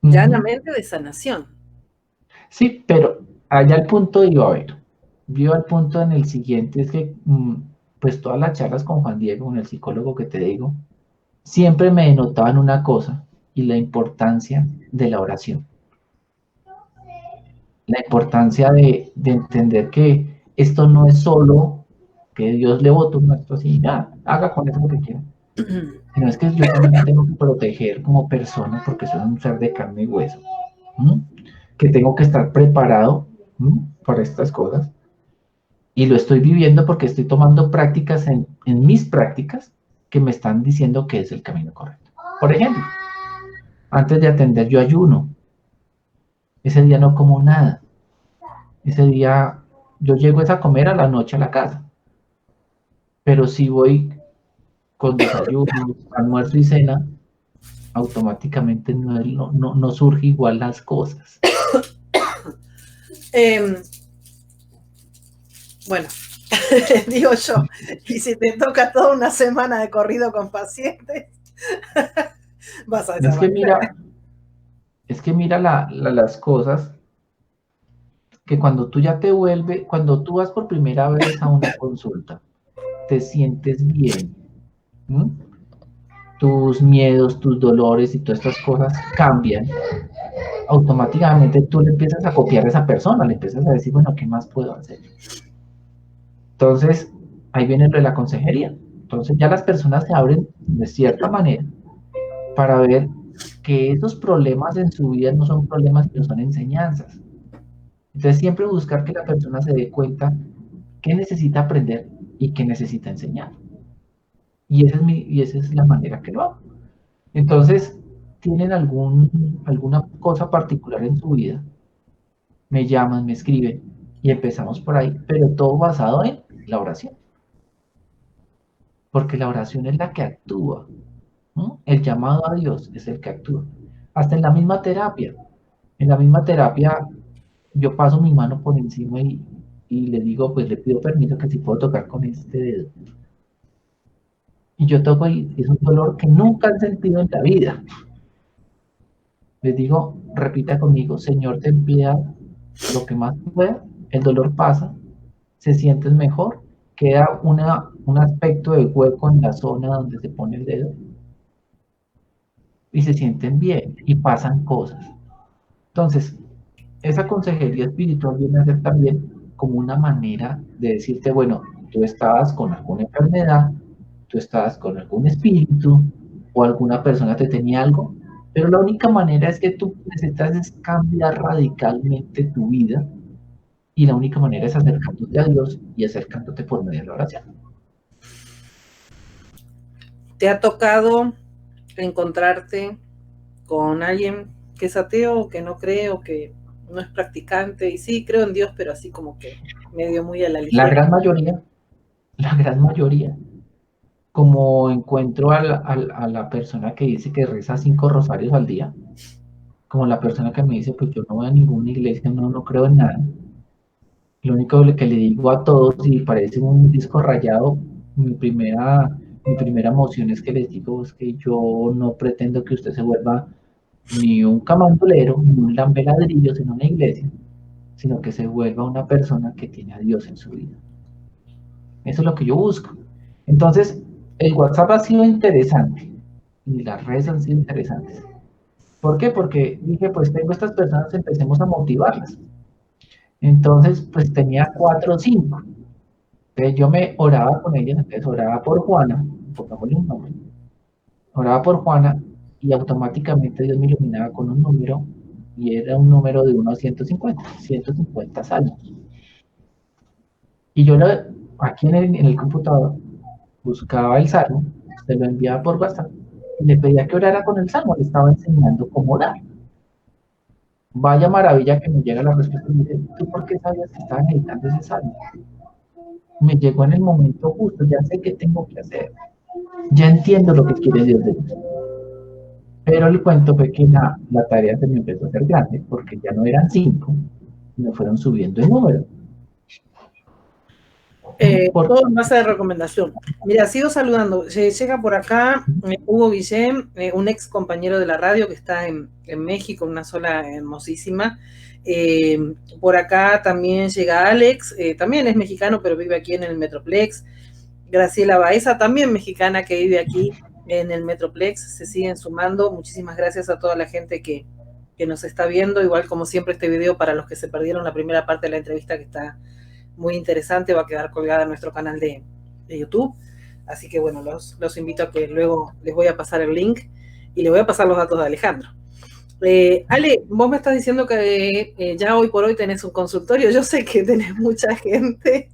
llanamente de sanación. Sí, pero allá el punto iba a ver. Yo al punto en el siguiente es que, pues todas las charlas con Juan Diego, con el psicólogo que te digo, siempre me denotaban una cosa y la importancia de la oración. La importancia de entender que esto no es solo que Dios le botó un acto así, ya, haga con eso lo que quiera. Sino es que yo también me tengo que proteger como persona porque soy un ser de carne y hueso. Que tengo que estar preparado para estas cosas. Y lo estoy viviendo porque estoy tomando prácticas en mis prácticas que me están diciendo que es el camino correcto. Por ejemplo, antes de atender yo ayuno. Ese día no como nada. Ese día yo llego a comer a la noche a la casa. Pero si voy con desayuno, almuerzo y cena, automáticamente no surge igual las cosas. Bueno, digo yo, y si te toca toda una semana de corrido con pacientes, vas a desaparecer. Es que mira las cosas que cuando tú ya te vuelves, cuando tú vas por primera vez a una consulta, te sientes bien. Tus miedos, tus dolores y todas estas cosas cambian. Automáticamente tú le empiezas a copiar a esa persona, le empiezas a decir, bueno, ¿qué más puedo hacer? Entonces, ahí viene la consejería. Entonces ya las personas se abren de cierta manera para ver que esos problemas en su vida no son problemas, sino son enseñanzas. Entonces siempre buscar que la persona se dé cuenta qué necesita aprender y qué necesita enseñar. Y esa es la manera que lo hago. Entonces, ¿tienen alguna cosa particular en su vida? Me llaman, me escriben y empezamos por ahí, pero todo basado en la oración. Porque la oración es la que actúa. El llamado a Dios es el que actúa. Hasta en la misma terapia. En la misma terapia yo paso mi mano por encima y le digo, pues le pido permiso que si puedo tocar con este dedo. Y yo toco y es un dolor que nunca han sentido en la vida. Les digo, repita conmigo, Señor, ten piedad, lo que más pueda, el dolor pasa, se sienten mejor, queda un aspecto de hueco en la zona donde se pone el dedo y se sienten bien y pasan cosas. Entonces, esa consejería espiritual viene a ser también como una manera de decirte, bueno, tú estabas con alguna enfermedad, tú estabas con algún espíritu o alguna persona te tenía algo, pero la única manera es que tú necesitas es cambiar radicalmente tu vida y la única manera es acercándote a Dios y acercándote por medio de la oración. ¿Te ha tocado encontrarte con alguien que es ateo, que no cree o que no es practicante? Y sí, creo en Dios, pero así como que medio muy a la ligera. La gran mayoría. Como encuentro a la persona que dice que reza 5 rosarios al día, como la persona que me dice, pues yo no voy a ninguna iglesia, no creo en nada. Lo único que le digo a todos, y parece un disco rayado, mi primera emoción es que les digo es que yo no pretendo que usted se vuelva ni un camandulero, ni un lambeladrillos en una iglesia, sino que se vuelva una persona que tiene a Dios en su vida. Eso es lo que yo busco. Entonces, el WhatsApp ha sido interesante y las redes han sido interesantes. ¿Por qué? Porque dije, pues tengo estas personas, empecemos a motivarlas. Entonces, pues tenía 4 o 5. Entonces yo me oraba con ellas, entonces oraba por Juana, pongámosle un nombre, oraba por Juana y automáticamente Dios me iluminaba con un número y era un número de 1 a 150 salmos. Y yo aquí en el computador buscaba el salmo, se lo enviaba por WhatsApp y le pedía que orara con el salmo, le estaba enseñando cómo orar. Vaya maravilla que me llega la respuesta y me dice, ¿tú por qué sabías que estaba meditando ese salmo? Me llegó en el momento justo, ya sé qué tengo que hacer, ya entiendo lo que quiere Dios de mí. Pero el cuento fue que la tarea se me empezó a hacer grande, porque ya no eran 5, me fueron subiendo el número. Todo en base de recomendación. Mira, sigo saludando. Llega por acá Hugo Guillén, un ex compañero de la radio que está en México, una sola hermosísima. Por acá también llega Alex, también es mexicano, pero vive aquí en el Metroplex. Graciela Baeza, también mexicana, que vive aquí en el Metroplex. Se siguen sumando. Muchísimas gracias a toda la gente que nos está viendo. Igual, como siempre, este video, para los que se perdieron la primera parte de la entrevista, que está muy interesante, va a quedar colgada en nuestro canal de YouTube. Así que bueno, los invito a que luego les voy a pasar el link y les voy a pasar los datos de Alejandro. Ale, vos me estás diciendo que ya hoy por hoy tenés un consultorio. Yo sé que tenés mucha gente.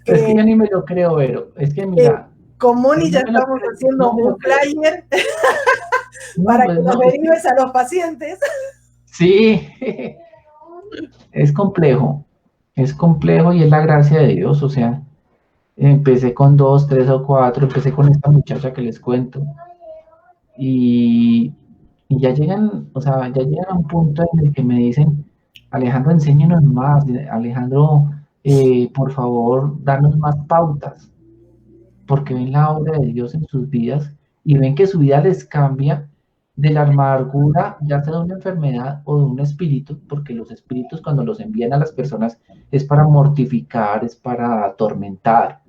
Es que yo ni me lo creo, Vero. Es que mira. Con Moni ya estamos haciendo un flyer para que nos derives a los pacientes. Sí, es complejo y es la gracia de Dios. O sea, empecé con 2, 3 o 4, empecé con esta muchacha que les cuento. Y ya llegan, o sea, ya llegan a un punto en el que me dicen, Alejandro, enséñanos más, Alejandro, por favor, danos más pautas, porque ven la obra de Dios en sus vidas y ven que su vida les cambia de la amargura, ya sea de una enfermedad o de un espíritu, porque los espíritus cuando los envían a las personas es para mortificar, es para atormentar,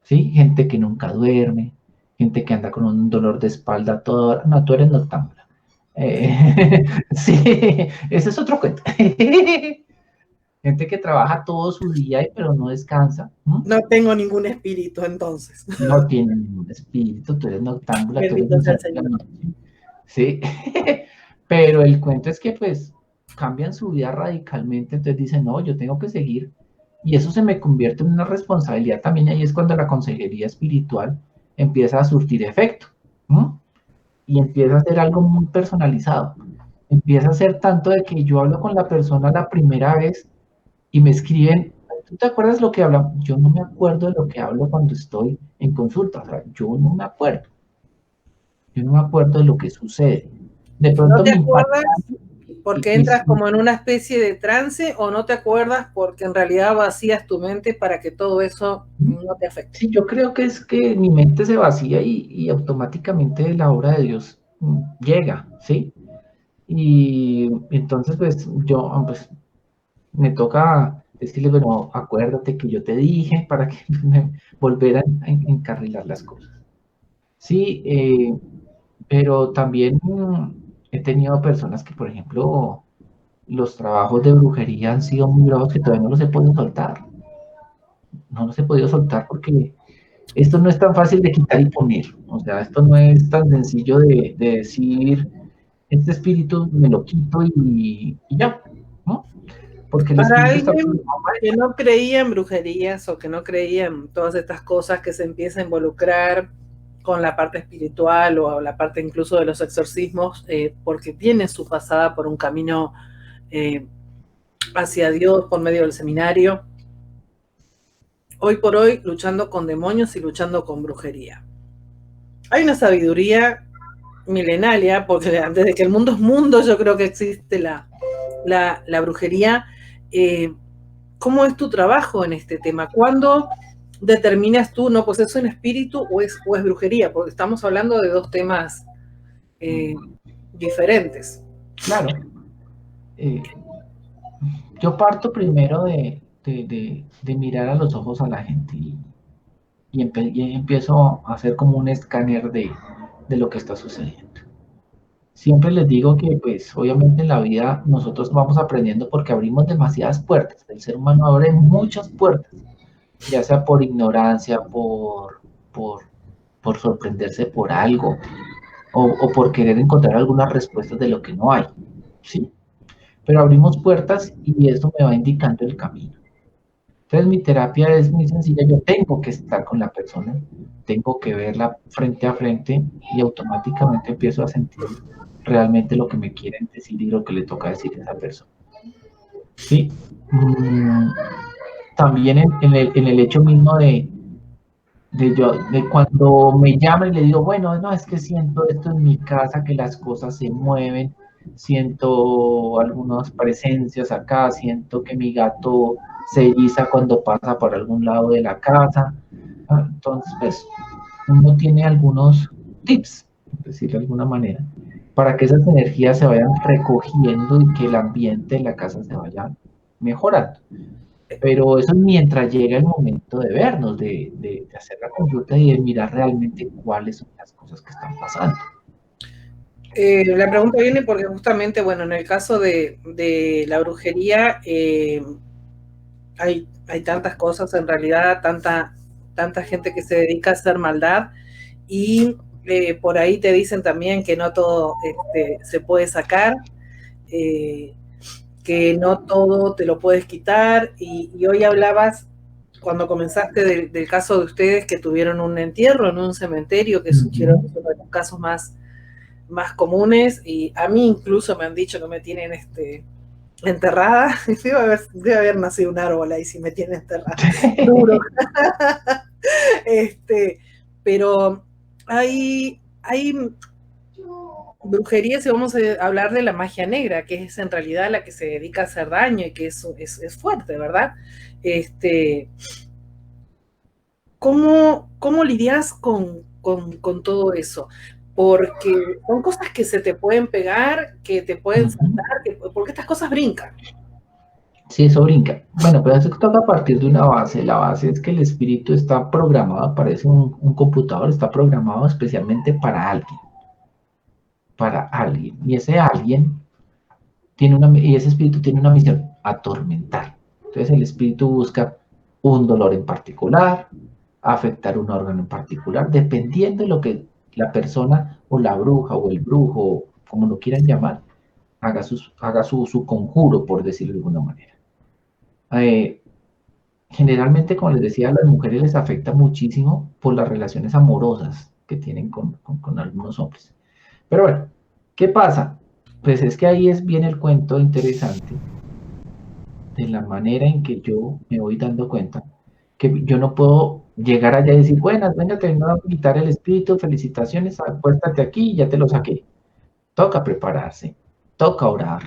¿sí? Gente que nunca duerme, gente que anda con un dolor de espalda, todo, no, tú eres noctámbula. Sí, ese es otro cuento. Gente que trabaja todo su día, pero no descansa. No tengo ningún espíritu, entonces. No tiene ningún espíritu, tú eres noctámbula, tú eres sí. Pero el cuento es que pues cambian su vida radicalmente, entonces dicen, no, yo tengo que seguir. Y eso se me convierte en una responsabilidad también, y ahí es cuando la consejería espiritual empieza a surtir efecto, ¿no? Y empieza a ser algo muy personalizado. Empieza a ser tanto de que yo hablo con la persona la primera vez y me escriben, ¿tú te acuerdas lo que hablamos? Yo no me acuerdo de lo que hablo cuando estoy en consulta, o sea, yo no me acuerdo. Yo no me acuerdo de lo que sucede. De pronto ¿No te acuerdas porque entras como en una especie de trance, o no te acuerdas porque en realidad vacías tu mente para que todo eso no te afecte? Sí, yo creo que es que mi mente se vacía y automáticamente la obra de Dios llega, ¿sí? Y entonces pues yo pues me toca decirle, bueno, acuérdate que yo te dije para que me volvieran a encarrilar las cosas. Sí, pero también he tenido personas que, por ejemplo, los trabajos de brujería han sido muy bravos que todavía no los he podido soltar. No los he podido soltar porque esto no es tan fácil de quitar y poner. O sea, esto no es tan sencillo de decir, este espíritu me lo quito y ya, ¿no? Porque el Para espíritu alguien que no creía en brujerías o que no creía en todas estas cosas, que se empieza a involucrar con la parte espiritual o la parte incluso de los exorcismos, porque tiene su pasada por un camino hacia Dios por medio del seminario, hoy por hoy luchando con demonios y luchando con brujería. Hay una sabiduría milenaria, porque desde que el mundo es mundo, yo creo que existe la brujería. ¿Cómo es tu trabajo en este tema? ¿Cuándo determinas tú, no, pues es un espíritu o es brujería? Porque estamos hablando de dos temas diferentes. Claro. Yo parto primero de mirar a los ojos a la gente y empiezo a hacer como un escáner de lo que está sucediendo. Siempre les digo que, pues, obviamente en la vida nosotros vamos aprendiendo porque abrimos demasiadas puertas. El ser humano abre muchas puertas, ya sea por ignorancia, por sorprenderse por algo, o por querer encontrar algunas respuestas de lo que no hay, ¿sí? Pero abrimos puertas y eso me va indicando el camino. Entonces mi terapia es muy sencilla, yo tengo que estar con la persona, tengo que verla frente a frente y automáticamente empiezo a sentir realmente lo que me quieren decir y lo que le toca decir a esa persona. ¿Sí? También en el hecho mismo de cuando me llaman y le digo, bueno, no, es que siento esto en mi casa, que las cosas se mueven, siento algunas presencias acá, siento que mi gato se eriza cuando pasa por algún lado de la casa. Entonces, pues, uno tiene algunos tips, por decirlo de alguna manera, para que esas energías se vayan recogiendo y que el ambiente de la casa se vaya mejorando. Pero eso es mientras llega el momento de vernos, de hacer la consulta y de mirar realmente cuáles son las cosas que están pasando. La pregunta viene porque justamente, bueno, en el caso de la brujería, hay tantas cosas, en realidad, tanta gente que se dedica a hacer maldad, y por ahí te dicen también que no todo se puede sacar, que no todo te lo puedes quitar, y hoy hablabas, cuando comenzaste del caso de ustedes que tuvieron un entierro en un cementerio, que sugiero que es uno de los casos más comunes, y a mí incluso me han dicho que me tienen enterrada. Debe haber nacido un árbol ahí si me tienen enterrada. Duro. Pero hay brujería, si vamos a hablar de la magia negra, que es en realidad la que se dedica a hacer daño y que es fuerte, ¿verdad? ¿Cómo lidias con todo eso? Porque son cosas que se te pueden pegar, que te pueden saltar, porque estas cosas brincan. Sí, eso brinca. Bueno, pero eso toca partir de una base. La base es que el espíritu está programado, parece un computador, está programado especialmente para alguien. Para alguien. Y ese alguien y ese espíritu tiene una misión, atormentar. Entonces el espíritu busca un dolor en particular, afectar un órgano en particular, dependiendo de lo que la persona o la bruja o el brujo, como lo quieran llamar, haga su conjuro, por decirlo de alguna manera. Eh, Generalmente, como les decía, a las mujeres les afecta muchísimo por las relaciones amorosas que tienen con algunos hombres. Pero bueno, ¿qué pasa? Pues es que ahí viene el cuento interesante de la manera en que yo me voy dando cuenta que yo no puedo llegar allá y decir, buenas, venga, te vengo a quitar el espíritu, felicitaciones, acuéstate aquí y ya te lo saqué. Toca prepararse, toca orar,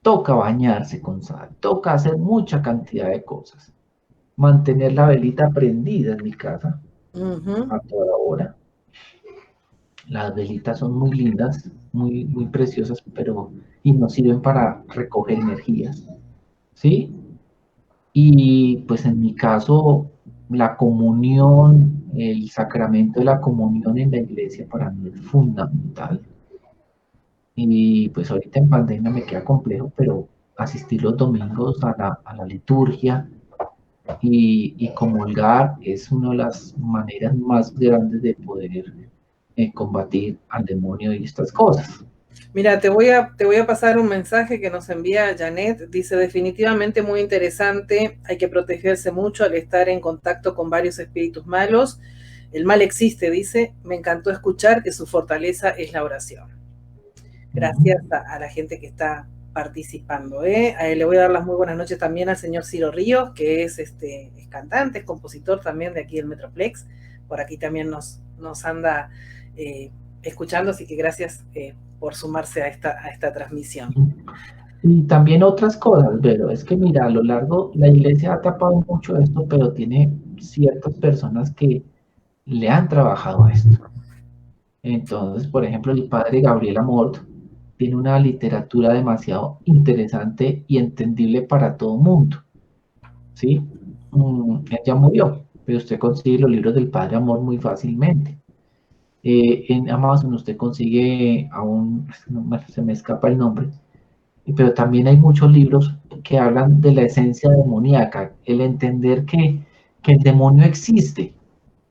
toca bañarse con sal, toca hacer mucha cantidad de cosas. Mantener la velita prendida en mi casa a toda hora. Las velitas son muy lindas, muy preciosas, pero y nos sirven para recoger energías, ¿sí? Y pues en mi caso, la comunión, el sacramento de la comunión en la iglesia para mí es fundamental. Y pues ahorita en pandemia me queda complejo, pero asistir los domingos a la liturgia y comulgar es una de las maneras más grandes de poder combatir al demonio y estas cosas. Mira, te voy a pasar un mensaje que nos envía Janet. Dice, definitivamente muy interesante, hay que protegerse mucho al estar en contacto con varios espíritus malos. El mal existe, dice, me encantó escuchar que su fortaleza es la oración. Gracias a la gente que está participando. Le voy a dar las muy buenas noches también al señor Ciro Ríos, que es cantante, es compositor también de aquí del Metroplex. Por aquí también nos anda escuchando, así que gracias por sumarse a esta transmisión. Y también otras cosas, pero es que mira, a lo largo, la iglesia ha tapado mucho esto, pero tiene ciertas personas que le han trabajado esto. Entonces, por ejemplo, el padre Gabriel Amort tiene una literatura demasiado interesante y entendible para todo mundo, ¿sí? Él ya murió, pero usted consigue los libros del padre Amort muy fácilmente. En Amazon usted consigue se me escapa el nombre, pero también hay muchos libros que hablan de la esencia demoníaca, el entender que el demonio existe,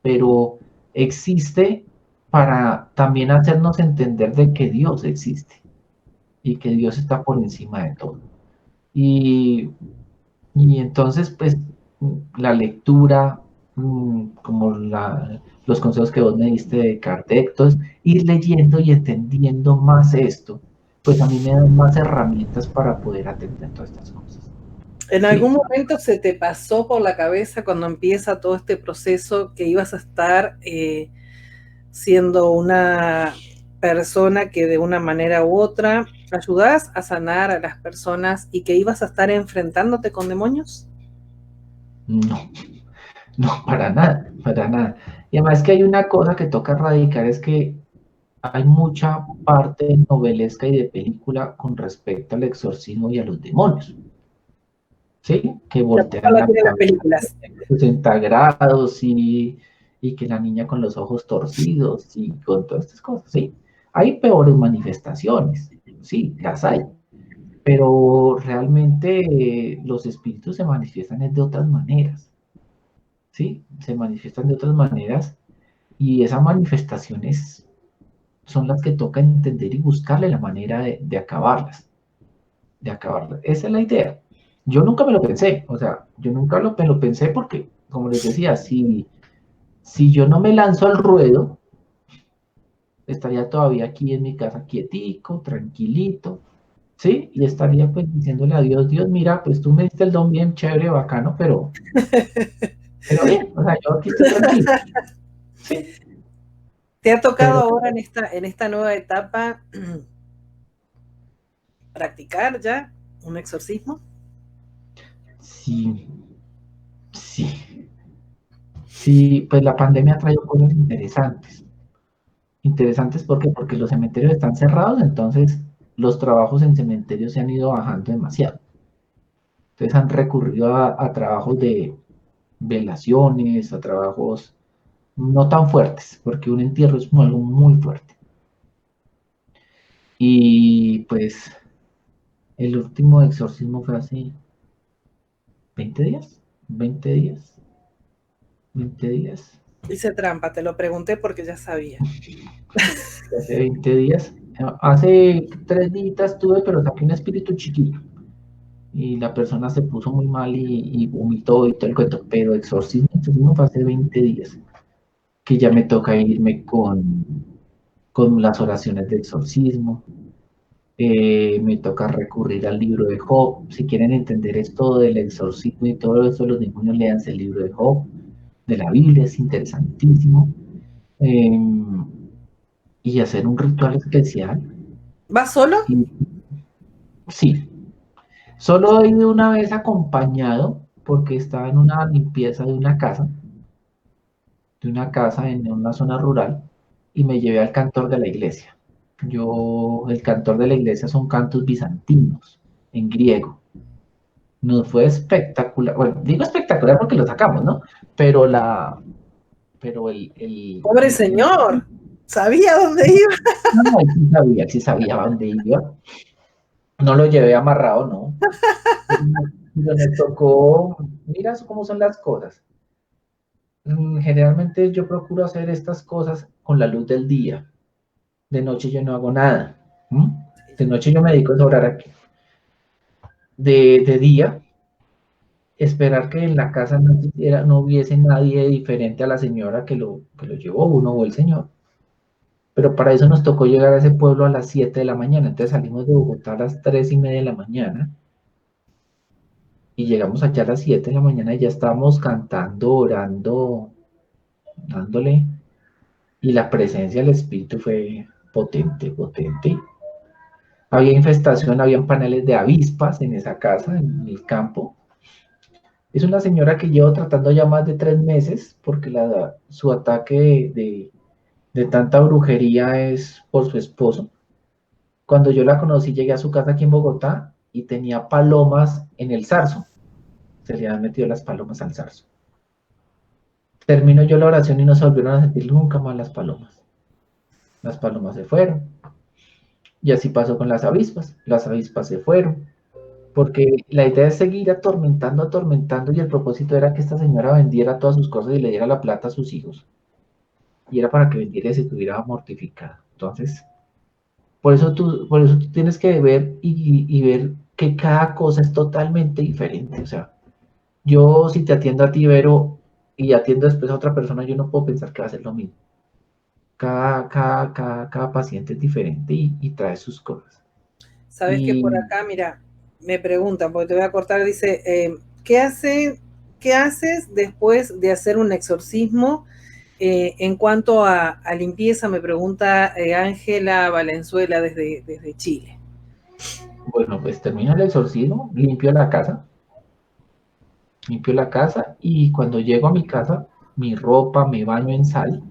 pero existe para también hacernos entender de que Dios existe y que Dios está por encima de todo. Y Y entonces, pues, la lectura, como los consejos que vos me diste de Kardec, entonces, ir leyendo y entendiendo más esto, pues a mí me dan más herramientas para poder atender todas estas cosas. ¿En algún Sí, momento se te pasó por la cabeza cuando empieza todo este proceso que ibas a estar siendo una persona que de una manera u otra ayudás a sanar a las personas y que ibas a estar enfrentándote con demonios? no, no, para nada, para nada. Y además que hay una cosa que toca erradicar, es que hay mucha parte novelesca y de película con respecto al exorcismo y a los demonios, ¿sí? Que La culpa voltean la la tienen las cabeza películas. 60 grados y que la niña con los ojos torcidos y con todas estas cosas, ¿sí? Hay peores manifestaciones, sí, las hay, pero realmente los espíritus se manifiestan de otras maneras, ¿sí? Se manifiestan de otras maneras y esas manifestaciones son las que toca entender y buscarle la manera de acabarlas, de acabarlas. Esa es la idea. Yo nunca me lo pensé, o sea, yo nunca me lo pensé porque, como les decía, si yo no me lanzo al ruedo, estaría todavía aquí en mi casa quietico, tranquilito, ¿sí? Y estaría pues diciéndole a Dios, Dios, mira, pues tú me diste el don bien chévere, bacano, pero bien, o sea, yo aquí estoy tranquilo, ¿sí? ¿Te ha tocado Pero ahora en esta nueva etapa practicar ya un exorcismo? sí, sí, sí, pues la pandemia ha traído cosas interesantes. Interesantes, ¿por qué? Porque los cementerios están cerrados, entonces los trabajos en cementerios se han ido bajando demasiado. Entonces han recurrido a trabajos de velaciones, a trabajos no tan fuertes, porque un entierro es algo muy fuerte. Y pues el último exorcismo fue hace 20 días, 20 días, 20 días, Hice trampa, te lo pregunté porque ya sabía. hace 20 días. Hace 3 días tuve, pero saqué un espíritu chiquito. Y la persona se puso muy mal y vomitó y todo el cuento, pero exorcismo fue hace 20 días, que ya me toca irme con las oraciones de exorcismo, me toca recurrir al libro de Job. Si quieren entender esto del exorcismo y todo eso, los demonios, leanse el libro de Job, de la Biblia, es interesantísimo. Eh, y hacer un ritual especial. ¿Vas solo? Y sí, solo he ido una vez acompañado porque estaba en una limpieza de una casa en una zona rural y me llevé al cantor de la iglesia. El cantor de la iglesia son cantos bizantinos en griego. Nos fue espectacular. Bueno, digo espectacular porque lo sacamos, ¿no? Pero pero Pobre señor, sabía dónde iba. no, él sí sabía a dónde iba. No lo llevé amarrado, no. Pero me tocó, mira cómo son las cosas. Generalmente yo procuro hacer estas cosas con la luz del día. De noche yo no hago nada. ¿M? De noche yo me dedico a orar aquí. De día, esperar que en la casa no hubiese nadie diferente a la señora que lo llevó, uno o el señor. Pero para eso nos tocó llegar a ese pueblo a las 7 de la mañana. Entonces salimos de Bogotá a las 3:30 de la mañana y llegamos allá a las 7 de la mañana y ya estábamos cantando, orando, dándole. Y la presencia del espíritu fue potente, potente. Había infestación, habían paneles de avispas en esa casa, en el campo. Es una señora que llevo tratando ya más de 3 meses porque su ataque de tanta brujería es por su esposo. Cuando yo la conocí, llegué a su casa aquí en Bogotá y tenía palomas en el zarzo. Se le habían metido las palomas al zarzo. Termino yo la oración y no se volvieron a sentir nunca más las palomas. Las palomas se fueron. Y así pasó con las avispas. Las avispas se fueron. Porque la idea es seguir atormentando, atormentando, y el propósito era que esta señora vendiera todas sus cosas y le diera la plata a sus hijos. Y era para que vendiera y se estuviera mortificada. Entonces, por eso tú tienes que ver y ver que cada cosa es totalmente diferente. O sea, Yo si te atiendo a ti, Vero, y atiendo después a otra persona, yo no puedo pensar que va a ser lo mismo. Cada paciente es diferente y trae sus cosas. Sabes que por Y acá, mira, me preguntan, porque te voy a cortar, dice, ¿qué hace, qué haces después de hacer un exorcismo? En cuanto a limpieza, me pregunta Ángela Valenzuela desde Chile. bueno, pues termino el exorcismo, limpio la casa y cuando llego a mi casa, mi ropa, me baño en sal.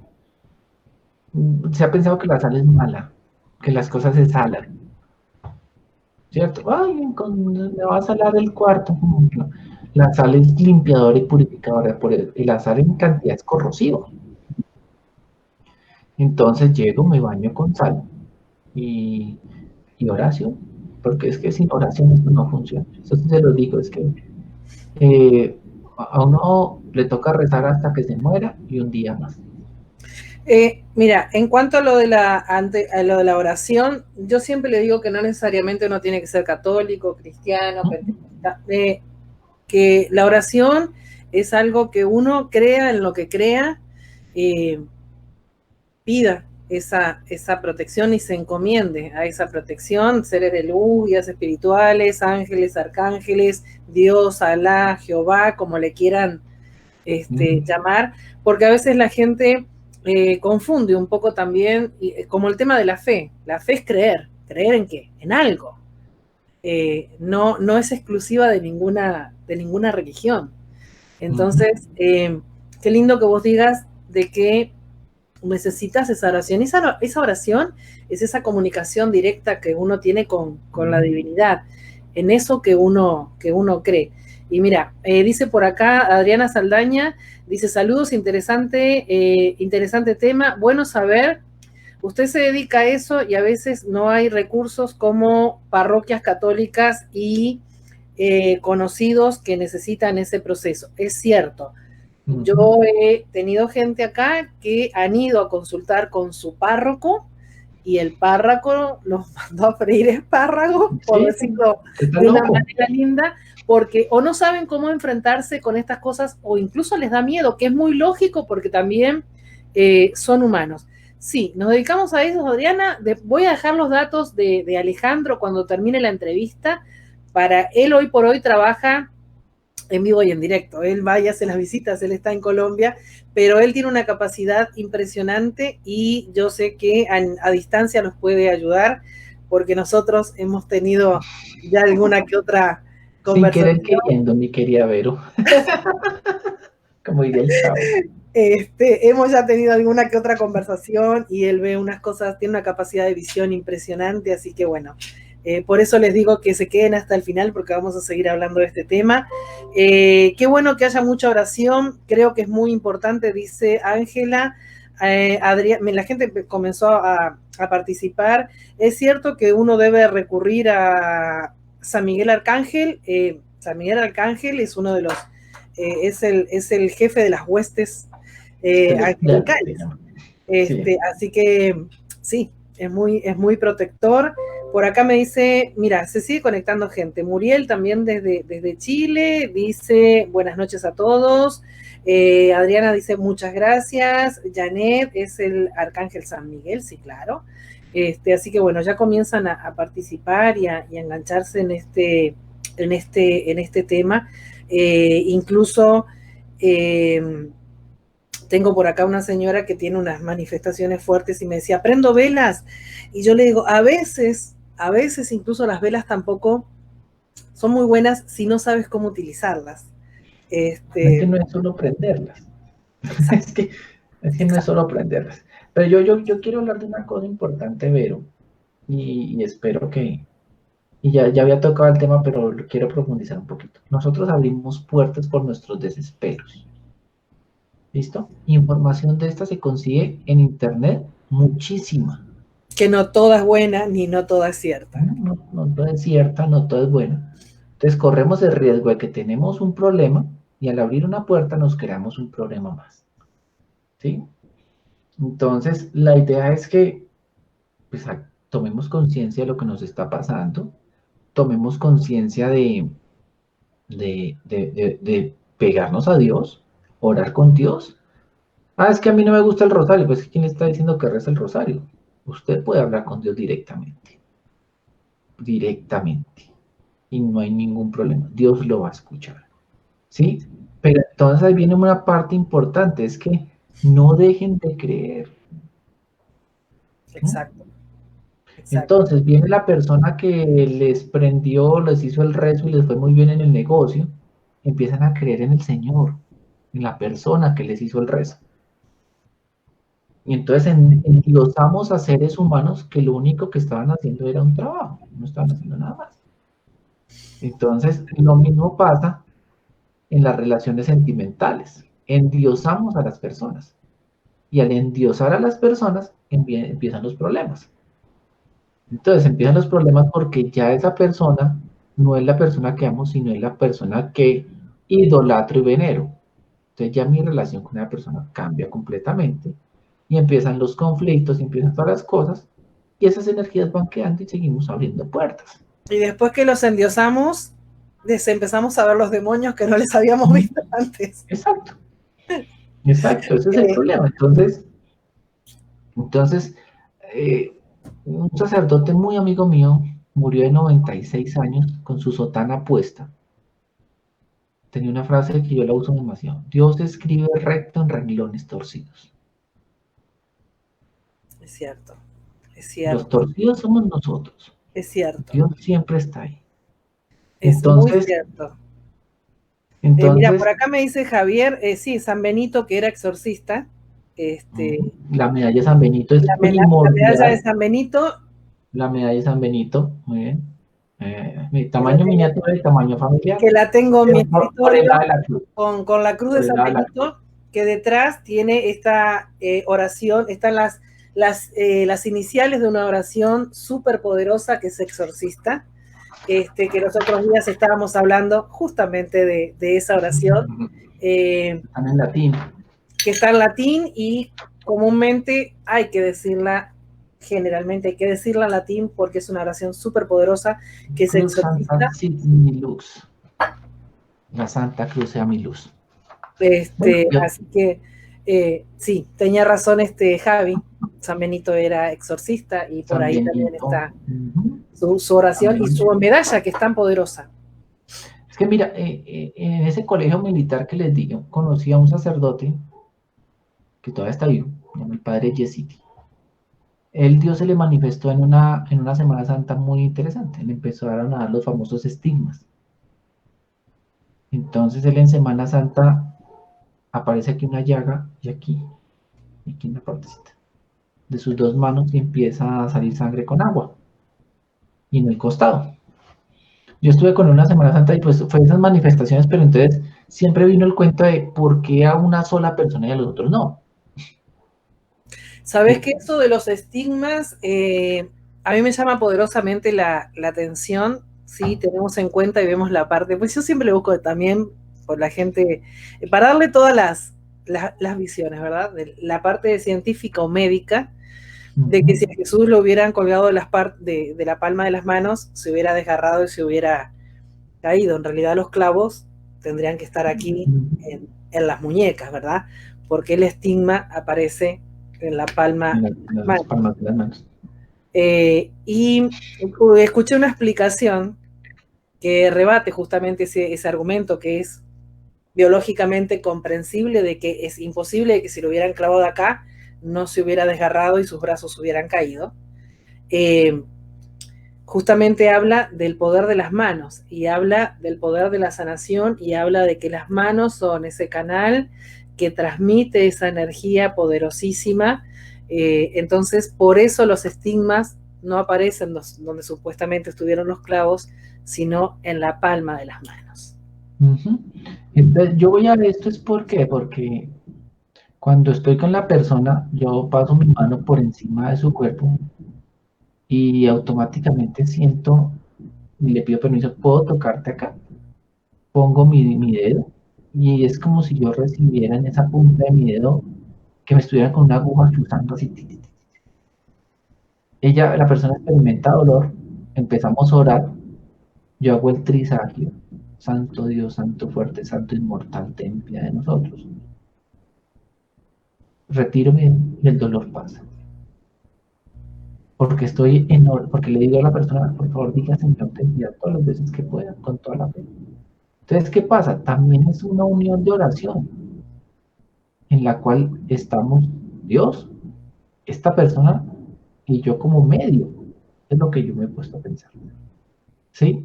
Se ha pensado que la sal es mala, que las cosas se salan, ¿cierto? Ay, me va a salar el cuarto. No. La sal es limpiadora y purificadora, y la sal en cantidad es corrosiva. Entonces llego, me baño con sal y, y oración, porque es que sin oración esto no funciona. Eso sí se lo digo, es que eh, a uno le toca rezar hasta que se muera y un día más. Mira, en cuanto a a lo de la oración, yo siempre le digo que no necesariamente uno tiene que ser católico, cristiano, pentecostal, que la oración es algo que uno crea en lo que crea, eh, pida esa protección y se encomiende a esa protección, seres de luz, guías espirituales, ángeles, arcángeles, Dios, Alá, Jehová, como le quieran llamar, porque a veces la gente confunde un poco también, como el tema de la fe. La fe es creer. ¿Creer en qué? En algo. No es exclusiva de ninguna religión. Entonces, qué lindo que vos digas de que necesitas esa oración. Esa oración es esa comunicación directa que uno tiene con la divinidad, en eso que uno cree. Y mira, dice por acá Adriana Saldaña, dice saludos, interesante tema, bueno saber, usted se dedica a eso y a veces no hay recursos como parroquias católicas y conocidos que necesitan ese proceso. Es cierto, yo he tenido gente acá que han ido a consultar con su párroco y el párroco los mandó a freír espárragos, por Sí, decirlo está de una loco. manera linda, porque o no saben cómo enfrentarse con estas cosas o incluso les da miedo, que es muy lógico porque también son humanos. Sí, nos dedicamos a eso, Adriana. Voy a dejar los datos de Alejandro cuando termine la entrevista. Para él hoy por hoy trabaja en vivo y en directo. Él va y hace las visitas, él está en Colombia, pero él tiene una capacidad impresionante y yo sé que a distancia nos puede ayudar porque nosotros hemos tenido ya alguna que otra Sin querer conversación. queriendo, mi querida Vero, como diría el chavo. Hemos ya tenido alguna que otra conversación y él ve unas cosas, tiene una capacidad de visión impresionante, así que bueno, por eso les digo que se queden hasta el final porque vamos a seguir hablando de este tema. Qué bueno que haya mucha oración, creo que es muy importante, dice Ángela. La gente comenzó a participar. Es cierto que uno debe recurrir a San Miguel Arcángel. San Miguel Arcángel es uno de los, es el jefe de las huestes Celestial, se angelicales. llama. Sí. Así que sí, es muy protector. Por acá me dice, mira, se sigue conectando gente. Muriel también desde Chile, dice buenas noches a todos. Adriana dice muchas gracias. Janet es el Arcángel San Miguel, sí, claro. Así que bueno, ya comienzan a participar y a engancharse en este tema. Incluso tengo por acá una señora que tiene unas manifestaciones fuertes y me decía, prendo velas. Y yo le digo, a veces incluso las velas tampoco son muy buenas si no sabes cómo utilizarlas. Es que no es solo prenderlas. Exacto, Es que, es que no es exacto. solo aprenderlas. Pero yo quiero hablar de una cosa importante, Vero, y espero que, y ya había tocado el tema, pero lo quiero profundizar un poquito. Nosotros abrimos puertas por nuestros desesperos. ¿Listo? Información de esta se consigue en internet muchísima. Que no toda es buena ni no toda es cierta. No todo es cierta, no todo es bueno. Entonces corremos el riesgo de que tenemos un problema y al abrir una puerta nos creamos un problema más. ¿Sí? Entonces, la idea es que pues, tomemos conciencia de lo que nos está pasando, tomemos conciencia de pegarnos a Dios, orar con Dios. Ah, es que a mí no me gusta el rosario. Pues, ¿quién le está diciendo que reza el rosario? Usted puede hablar con Dios directamente, directamente, y no hay ningún problema. Dios lo va a escuchar, ¿sí? Pero entonces ahí viene una parte importante, es que no dejen de creer. ¿No? Exacto, exacto. Entonces viene la persona que les prendió, les hizo el rezo y les fue muy bien en el negocio, empiezan a creer en el Señor, en la persona que les hizo el rezo. Y entonces endiosamos a seres humanos que lo único que estaban haciendo era un trabajo, no estaban haciendo nada más. Entonces, lo mismo pasa en las relaciones sentimentales. Endiosamos a las personas. Y al endiosar a las personas, empiezan los problemas. Entonces, empiezan los problemas porque ya esa persona no es la persona que amo, sino es la persona que idolatro y venero. Entonces, ya mi relación con esa persona cambia completamente y empiezan los conflictos, y empiezan todas las cosas, y esas energías van quedando y seguimos abriendo puertas. Y después que los endiosamos, empezamos a ver los demonios que no les habíamos visto antes. Exacto, exacto, ese es el problema. Entonces un sacerdote muy amigo mío murió de 96 años con su sotana puesta. Tenía una frase que yo la uso demasiado. Dios escribe recto en renglones torcidos. Es cierto, es Los cierto, torcidos somos nosotros. es cierto. Dios siempre está ahí. Es muy Entonces, cierto. Mira, por entonces acá me dice Javier, sí, San Benito, que era exorcista. la medalla de San Benito es La medalla de primordial. San Benito, La medalla de San Benito, muy bien. Mi que la tamaño tengo, miniatura y tamaño familiar. que la tengo en mi Pero por el escritorio lado de la cruz. con la cruz Por de el San lado de la cruz. Benito, que detrás tiene esta oración, están las iniciales de una oración súper poderosa que es exorcista, que los otros días estábamos hablando justamente de esa oración, Están en latín. que está en latín y comúnmente hay que decirla, generalmente hay que decirla en latín porque es una oración súper poderosa que es Cruz Santa exorcista. Sit mi luz. La Santa Cruz sea mi luz. Bueno, Así que sí, tenía razón Javi. San Benito era exorcista y por San ahí también Benito. está su oración y su También. medalla que es tan poderosa. Es que mira, en ese colegio militar que les digo, conocí a un sacerdote que todavía está vivo, se llama el padre Yesiti. Dios se le manifestó en una Semana Santa muy interesante. Le empezaron a dar los famosos estigmas. Entonces él en Semana Santa aparece aquí una llaga y aquí en la partecita de sus dos manos y empieza a salir sangre con agua y en el costado. Yo estuve con una Semana Santa y pues fue esas manifestaciones, pero entonces siempre vino el cuento de por qué a una sola persona y a los otros no. ¿Sabes que eso de los estigmas a mí me llama poderosamente la atención? Sí, tenemos en cuenta y vemos la parte, pues yo siempre le busco también por la gente, para darle todas las visiones, ¿verdad? De la parte científica o médica, de que si a Jesús lo hubieran colgado de la palma de las manos, se hubiera desgarrado y se hubiera caído. En realidad los clavos tendrían que estar aquí en las muñecas, ¿verdad? Porque el estigma aparece en la palma de las palmas de las manos. Y escuché una explicación que rebate justamente ese argumento que es biológicamente comprensible de que es imposible que si lo hubieran clavado acá no se hubiera desgarrado y sus brazos hubieran caído. Justamente habla del poder de las manos y habla del poder de la sanación y habla de que las manos son ese canal que transmite esa energía poderosísima. Entonces, por eso los estigmas no aparecen donde supuestamente estuvieron los clavos, sino en la palma de las manos. Entonces, yo voy a ver esto es porque cuando estoy con la persona, yo paso mi mano por encima de su cuerpo y automáticamente siento y le pido permiso, ¿puedo tocarte acá? Pongo mi dedo y es como si yo recibiera en esa punta de mi dedo que me estuviera con una aguja chuzando así. La persona experimenta dolor, empezamos a orar, yo hago el trisagio, Santo Dios, Santo fuerte, Santo inmortal, ten piedad de nosotros. Retiro y el dolor pasa. Porque porque le digo a la persona, por favor, diga Señor, ten piedad todas las veces que pueda, con toda la fe. Entonces, ¿qué pasa? También es una unión de oración en la cual estamos Dios, esta persona y yo como medio. Es lo que yo me he puesto a pensar. ¿Sí?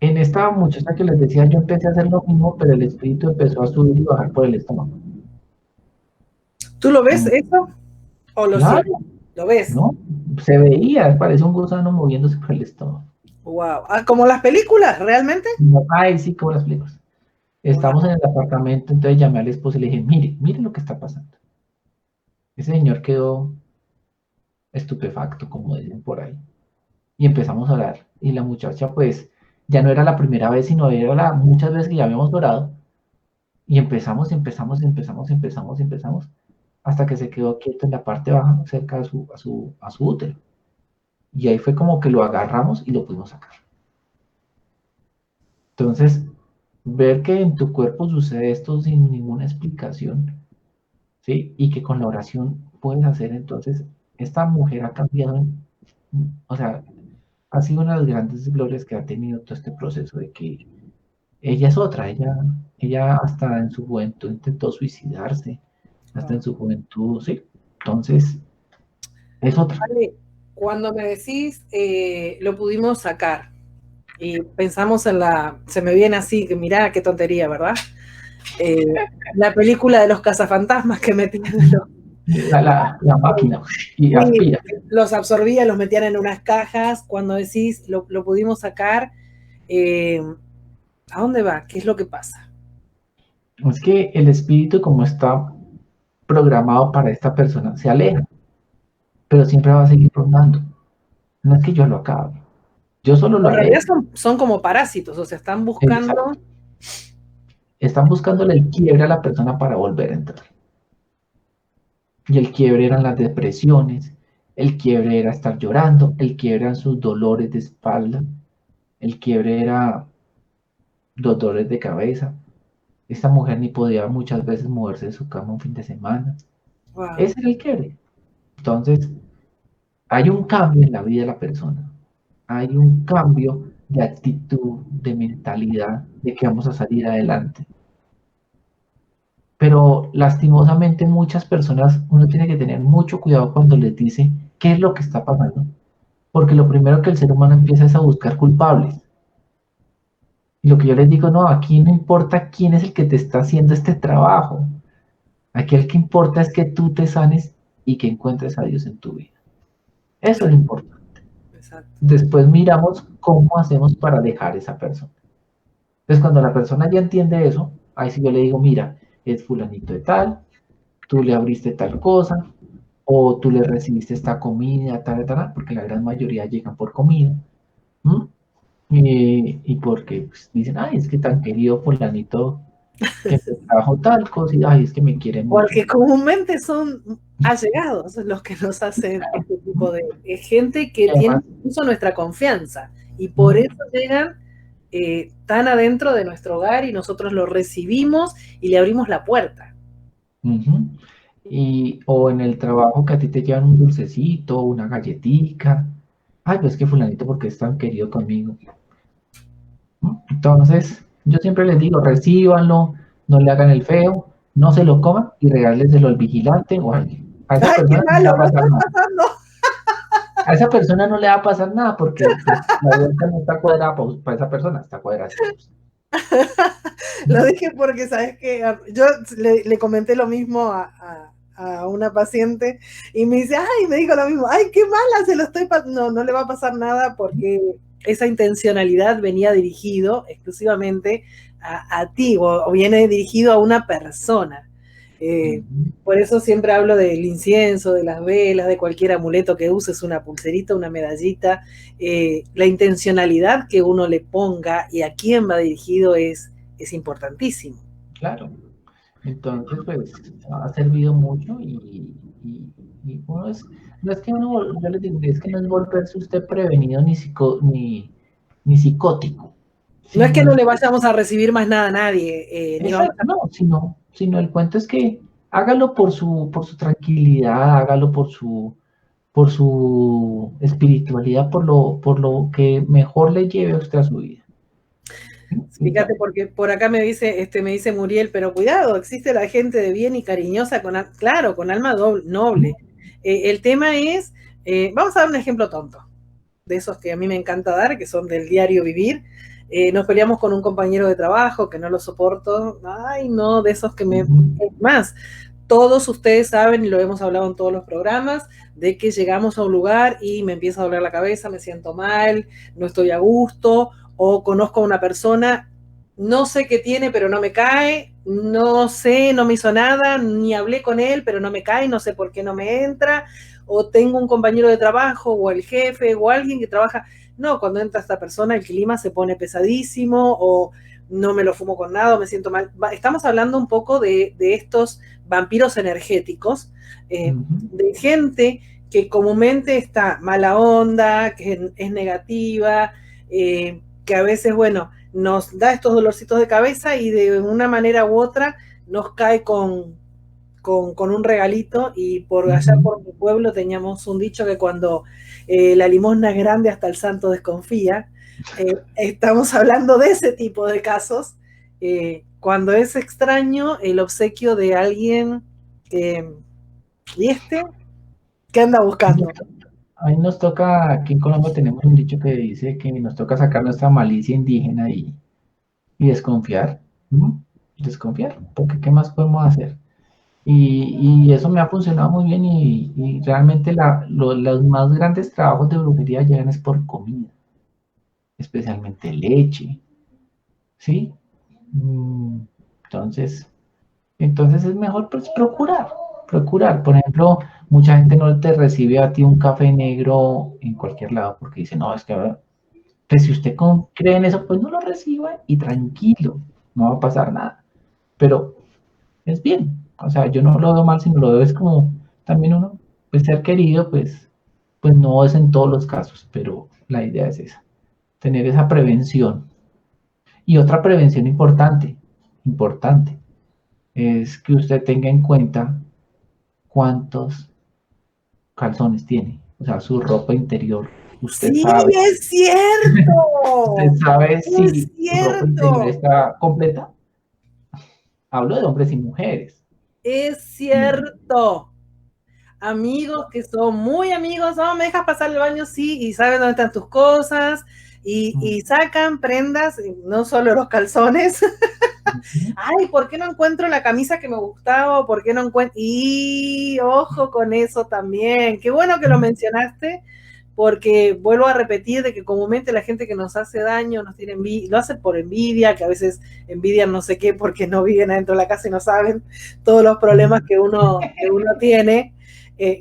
En esta muchacha que les decía, yo empecé a hacer lo mismo, pero el espíritu empezó a subir y bajar por el estómago. ¿Tú lo ves eso o lo Claro, sientes? ¿Lo ves? ¿no? Se veía, parece un gusano moviéndose por el estómago. Wow. Ah, como las películas, ¿realmente? Ay, sí, como las películas. Wow. Estamos en el apartamento, entonces llamé al esposo y le dije, mire lo que está pasando. Ese señor quedó estupefacto, como dicen por ahí. Y empezamos a orar. Y la muchacha, pues, ya no era la primera vez, sino era muchas veces que ya habíamos orado. Y empezamos, hasta que se quedó quieto en la parte baja, cerca de su útero. Y ahí fue como que lo agarramos y lo pudimos sacar. Entonces, ver que en tu cuerpo sucede esto sin ninguna explicación, ¿sí? Y que con la oración puedes hacer, entonces, esta mujer ha cambiado, o sea, ha sido una de las grandes glorias que ha tenido todo este proceso de que ella es otra, ella hasta en su juventud intentó suicidarse, hasta en Wow. su juventud, ¿sí? Entonces, es otra. Vale, cuando me decís lo pudimos sacar y pensamos en se me viene así, que mirá qué tontería, ¿verdad? Eh, la película de los cazafantasmas que metían La máquina y sí, aspira. los absorbía, los metían en unas cajas. Cuando decís lo pudimos sacar, eh, ¿a dónde va? ¿Qué es lo que pasa? Es que el espíritu, como está programado para esta persona, se aleja, pero siempre va a seguir rondando. No es que yo lo acabe, yo solo lo En realidad alejo. son como parásitos, o sea, están buscando. Exacto. Están buscándole el quiebre a la persona para volver a entrar. Y el quiebre eran las depresiones, el quiebre era estar llorando, el quiebre eran sus dolores de espalda, el quiebre era los dolores de cabeza. Esta mujer ni podía muchas veces moverse de su cama un fin de semana. Wow. Ese era el quiebre. Entonces, hay un cambio en la vida de la persona. Hay un cambio de actitud, de mentalidad, de que vamos a salir adelante. Pero lastimosamente muchas personas, uno tiene que tener mucho cuidado cuando les dice qué es lo que está pasando. Porque lo primero que el ser humano empieza es a buscar culpables. Y lo que yo les digo, no, aquí no importa quién es el que te está haciendo este trabajo. Aquí el que importa es que tú te sanes y que encuentres a Dios en tu vida. Eso es importante. Exacto. Después miramos cómo hacemos para dejar esa persona. Entonces, cuando la persona ya entiende eso, ahí sí yo le digo, mira, es fulanito de tal, tú le abriste tal cosa, o tú le recibiste esta comida, tal, tal, porque la gran mayoría llegan por comida. ¿M? Y porque pues, dicen, ay, es que tan querido fulanito que me trajo tal cosa, y ay, es que me quiere mucho. Porque comúnmente son allegados los que nos hacen este tipo de gente que Y tiene además, incluso nuestra confianza y por ¿m? eso llegan tan adentro de nuestro hogar y nosotros lo recibimos y le abrimos la puerta. Ujú. O en el trabajo que a ti te llevan un dulcecito, una galletica. Ay, pues que fulanito porque es tan querido conmigo. ¿No? Entonces, yo siempre les digo, recíbanlo, no le hagan el feo, no se lo coman y regáleselo al vigilante o a alguien. A esa ¡Ay, qué persona no le va malo! a No pasar estás nada. pasando. A esa persona no le va a pasar nada porque pues, la vuelta no está cuadrada para esa persona, está cuadrada para usted. Lo ¿No? dije porque, ¿sabes qué? Yo le comenté lo mismo a una paciente y me dice, ay, me dijo lo mismo, ay, qué mala, se lo estoy pasando. No, no le va a pasar nada porque esa intencionalidad venía dirigido exclusivamente a ti o viene dirigido a una persona. Ujú. Por eso siempre hablo del incienso, de las velas, de cualquier amuleto que uses, una pulserita, una medallita. La intencionalidad que uno le ponga y a quién va dirigido es importantísimo. Claro. Entonces, pues ha servido mucho y uno no es que uno, yo les digo, es que no es volverse usted prevenido ni psicótico, No es Sí, que no no es le vayamos a recibir más nada a nadie, ni vamos exacto, no, sino el cuento es que hágalo por su tranquilidad, hágalo por su espiritualidad, por lo que mejor le lleve a usted a su vida. ¿Sí? Y ya. Fíjate, porque por acá me dice Muriel, pero cuidado, existe la gente de bien y cariñosa, claro, con alma noble. El tema es, vamos a dar un ejemplo tonto, de esos que a mí me encanta dar, que son del diario vivir. Nos peleamos con un compañero de trabajo que no lo soporto. Ay, no, de esos que me... Más, todos ustedes saben, y lo hemos hablado en todos los programas, de que llegamos a un lugar y me empieza a doler la cabeza, me siento mal, no estoy a gusto, o conozco a una persona, no sé qué tiene, pero no me cae, no sé, no me hizo nada, ni hablé con él, pero no me cae, no sé por qué no me entra, o tengo un compañero de trabajo, o el jefe, o alguien que trabaja. No, cuando entra esta persona el clima se pone pesadísimo, o no me lo fumo con nada, o me siento mal. Estamos hablando un poco de estos vampiros energéticos, de gente que comúnmente está mala onda, que es negativa, que a veces, bueno, nos da estos dolorcitos de cabeza y de una manera u otra nos cae con un regalito. Y por allá por mi pueblo teníamos un dicho que cuando la limosna es grande hasta el santo desconfía. Estamos hablando de ese tipo de casos, cuando es extraño el obsequio de alguien, y ¿qué anda buscando? Ahí nos toca, aquí en Colombia tenemos un dicho que dice que nos toca sacar nuestra malicia indígena y desconfiar, ¿no? Desconfiar, porque ¿qué más podemos hacer? Y eso me ha funcionado muy bien y realmente los más grandes trabajos de brujería llegan es por comida, especialmente leche, ¿sí? Mm, Entonces, entonces es mejor pues procurar. Por ejemplo, mucha gente no te recibe a ti un café negro en cualquier lado porque dice, no, es que ahora, pues si usted cree en eso, pues no lo reciba y tranquilo, no va a pasar nada. Pero es bien, o sea, yo no lo veo mal, sino lo veo es como también uno, pues ser querido, pues no es en todos los casos, pero la idea es esa, tener esa prevención. Y otra prevención importante, es que usted tenga en cuenta cuántos calzones tiene, o sea, su ropa interior. Sí, es Usted cierto, sabe es si su ropa interior cierto, está completa. Hablo de hombres y mujeres. es Y, cierto. Amigos que son muy amigos, oh, ¿me dejas pasar el baño? Sí, y saben dónde están tus cosas, y sacan prendas, no solo los calzones. Ay, ¿por qué no encuentro la camisa que me gustaba? ¿Por qué no encuentro? Y ojo con eso también. Qué bueno que lo mencionaste, porque vuelvo a repetir de que comúnmente la gente que nos hace daño nos tiene lo hace por envidia, que a veces envidian no sé qué porque no viven adentro de la casa y no saben todos los problemas que uno tiene.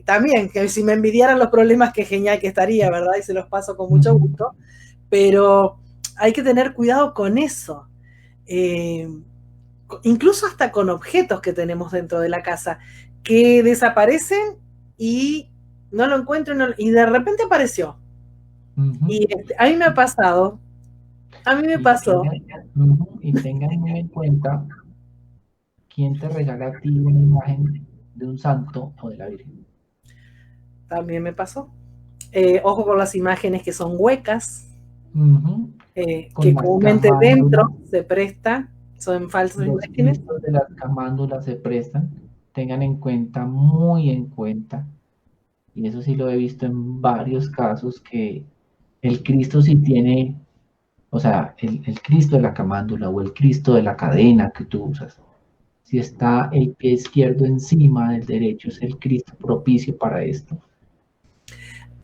También, que si me envidiaran los problemas, qué genial que estaría, ¿verdad? Y se los paso con mucho gusto. Pero hay que tener cuidado con eso. Eh, Incluso hasta con objetos que tenemos dentro de la casa, que desaparecen y no lo encuentro, y de repente apareció. Y a mí me ha pasado, a mí me y pasó, tengan muy en cuenta quién te regala a ti una imagen de un santo o de la Virgen. también me pasó. Ojo con las imágenes que son huecas, Con que las comúnmente dentro camándulas, se presta, son falsas los imágenes. cristos de las camándulas se prestan. Tengan en cuenta, muy en cuenta, y eso sí lo he visto en varios casos, que el Cristo sí tiene, o sea, el Cristo de la camándula o el Cristo de la cadena que tú usas, si está el pie izquierdo encima del derecho, es el Cristo propicio para esto.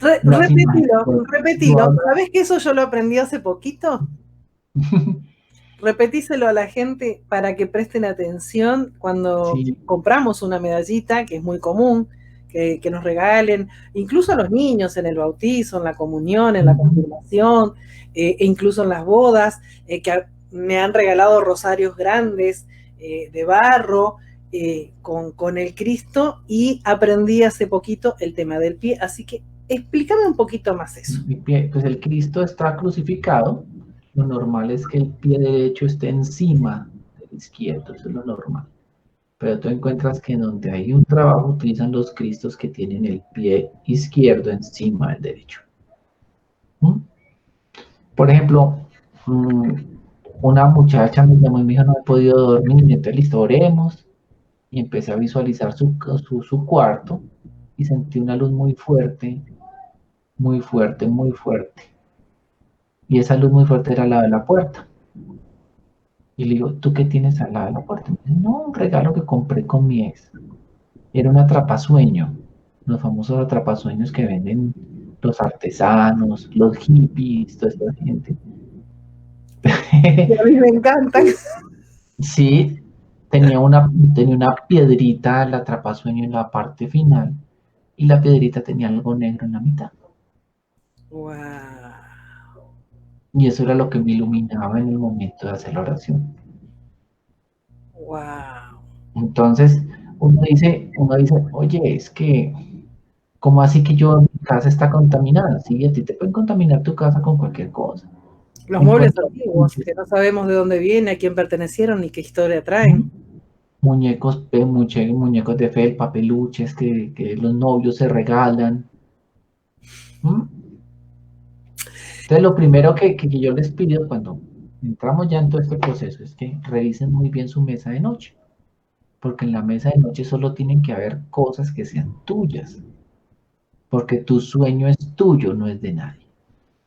Las imágenes, Repetilo, yo repetilo. hablo, ¿Sabes que eso yo lo aprendí hace poquito? Repetíselo a la gente para que presten atención cuando sí, compramos una medallita, que es muy común que nos regalen, incluso a los niños en el bautizo, en la comunión, en la confirmación, e incluso en las bodas, que me han regalado rosarios grandes, de barro, con el Cristo, y aprendí hace poquito el tema del pie, así que explícame un poquito más eso. pues el Cristo está crucificado, lo normal es que el pie derecho esté encima del izquierdo, eso es lo normal. Pero tú encuentras que donde hay un trabajo utilizan los cristos que tienen el pie izquierdo encima del derecho. ¿Mm? Por ejemplo, una muchacha me llamó y me dijo, no he podido dormir, y entonces listo, oremos, y empecé a visualizar su cuarto, y sentí una luz muy fuerte, muy fuerte, muy fuerte. Y esa luz muy fuerte era la de la puerta. Y le digo, ¿tú qué tienes al lado de la puerta? Me dice, no, un regalo que compré con mi ex. Era un atrapasueño, los famosos atrapasueños que venden los artesanos, los hippies, toda esta gente. Y a mí me encantan. Sí, tenía una piedrita el atrapasueño en la parte final y la piedrita tenía algo negro en la mitad. Wow, Y eso era lo que me iluminaba en el momento de hacer la oración. wow. Entonces, uno dice, oye, es que, ¿cómo así que mi casa está contaminada? Sí, a ti te pueden contaminar tu casa con cualquier cosa. Los muebles Encuentras antiguos, que no sabemos de dónde viene, a quién pertenecieron ni qué historia traen. muñecos de felpa, peluches que los novios se regalan. ¿Mm? Entonces, lo primero que yo les pido cuando entramos ya en todo este proceso es que revisen muy bien su mesa de noche, porque en la mesa de noche solo tienen que haber cosas que sean tuyas, porque tu sueño es tuyo, no es de nadie.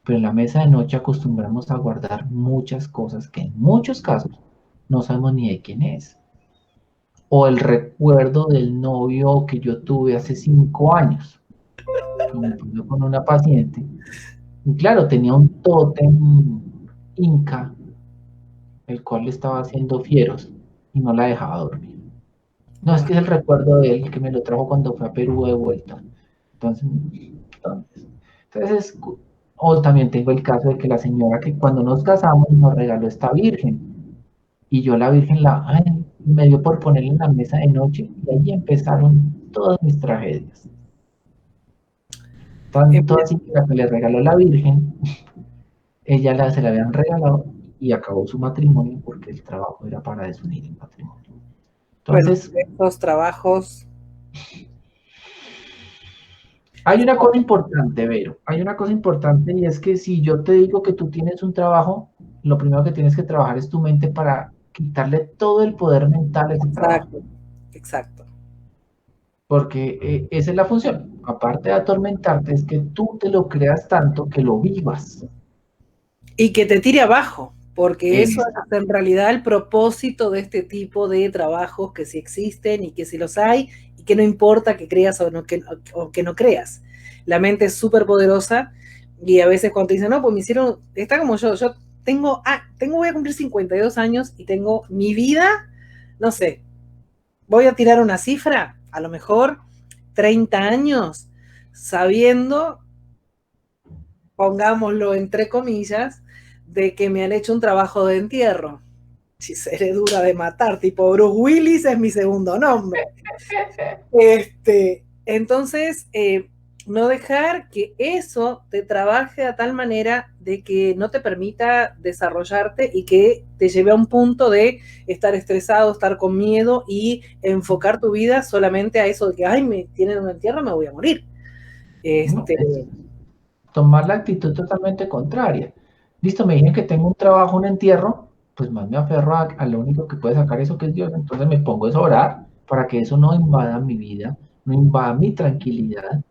Pero en la mesa de noche acostumbramos a guardar muchas cosas que en muchos casos no sabemos ni de quién es. O el recuerdo del novio que yo tuve hace 5 años, como pasó con una paciente. Y claro, tenía un tótem inca, el cual le estaba haciendo fieros y no la dejaba dormir. No, es Wow. que es el recuerdo de él que me lo trajo cuando fue a Perú de vuelta. Entonces, o también tengo el caso de que la señora que cuando nos casamos nos regaló esta virgen. Y yo la virgen me dio por ponerla en la mesa de noche y ahí empezaron todas mis tragedias. Tanto Mira, así que la que le regaló la virgen, se la habían regalado y acabó su matrimonio porque el trabajo era para desunir el matrimonio. bueno, Entonces, estos trabajos. hay una cosa importante, Vero, hay una cosa importante y es que si yo te digo que tú tienes un trabajo, lo primero que tienes que trabajar es tu mente para quitarle todo el poder mental a ese trabajo, Exacto, exacto. porque esa es la función. Aparte de atormentarte, es que tú te lo creas tanto que lo vivas. Y que te tire abajo, porque eso Es, es en realidad el propósito de este tipo de trabajos que sí existen y que sí los hay, y que no importa que creas o que no creas. La mente es súper poderosa y a veces cuando te dicen, no, pues me hicieron, está como yo voy a cumplir 52 años y tengo mi vida, no sé, voy a tirar una cifra, a lo mejor 30 años, sabiendo, pongámoslo entre comillas, de que me han hecho un trabajo de entierro. Si seré dura de matar, tipo Bruce Willis es mi segundo nombre. Entonces, no dejar que eso te trabaje a tal manera de que no te permita desarrollarte y que te lleve a un punto de estar estresado, estar con miedo y enfocar tu vida solamente a eso de que, ay, me tienen un entierro, me voy a morir. ¿no? Este, Es tomar la actitud totalmente contraria. Listo, me dijeron que tengo un trabajo, un entierro, pues más me aferro a lo único que puede sacar eso que es Dios. Entonces me pongo a orar para que eso no invada mi vida, no invada mi tranquilidad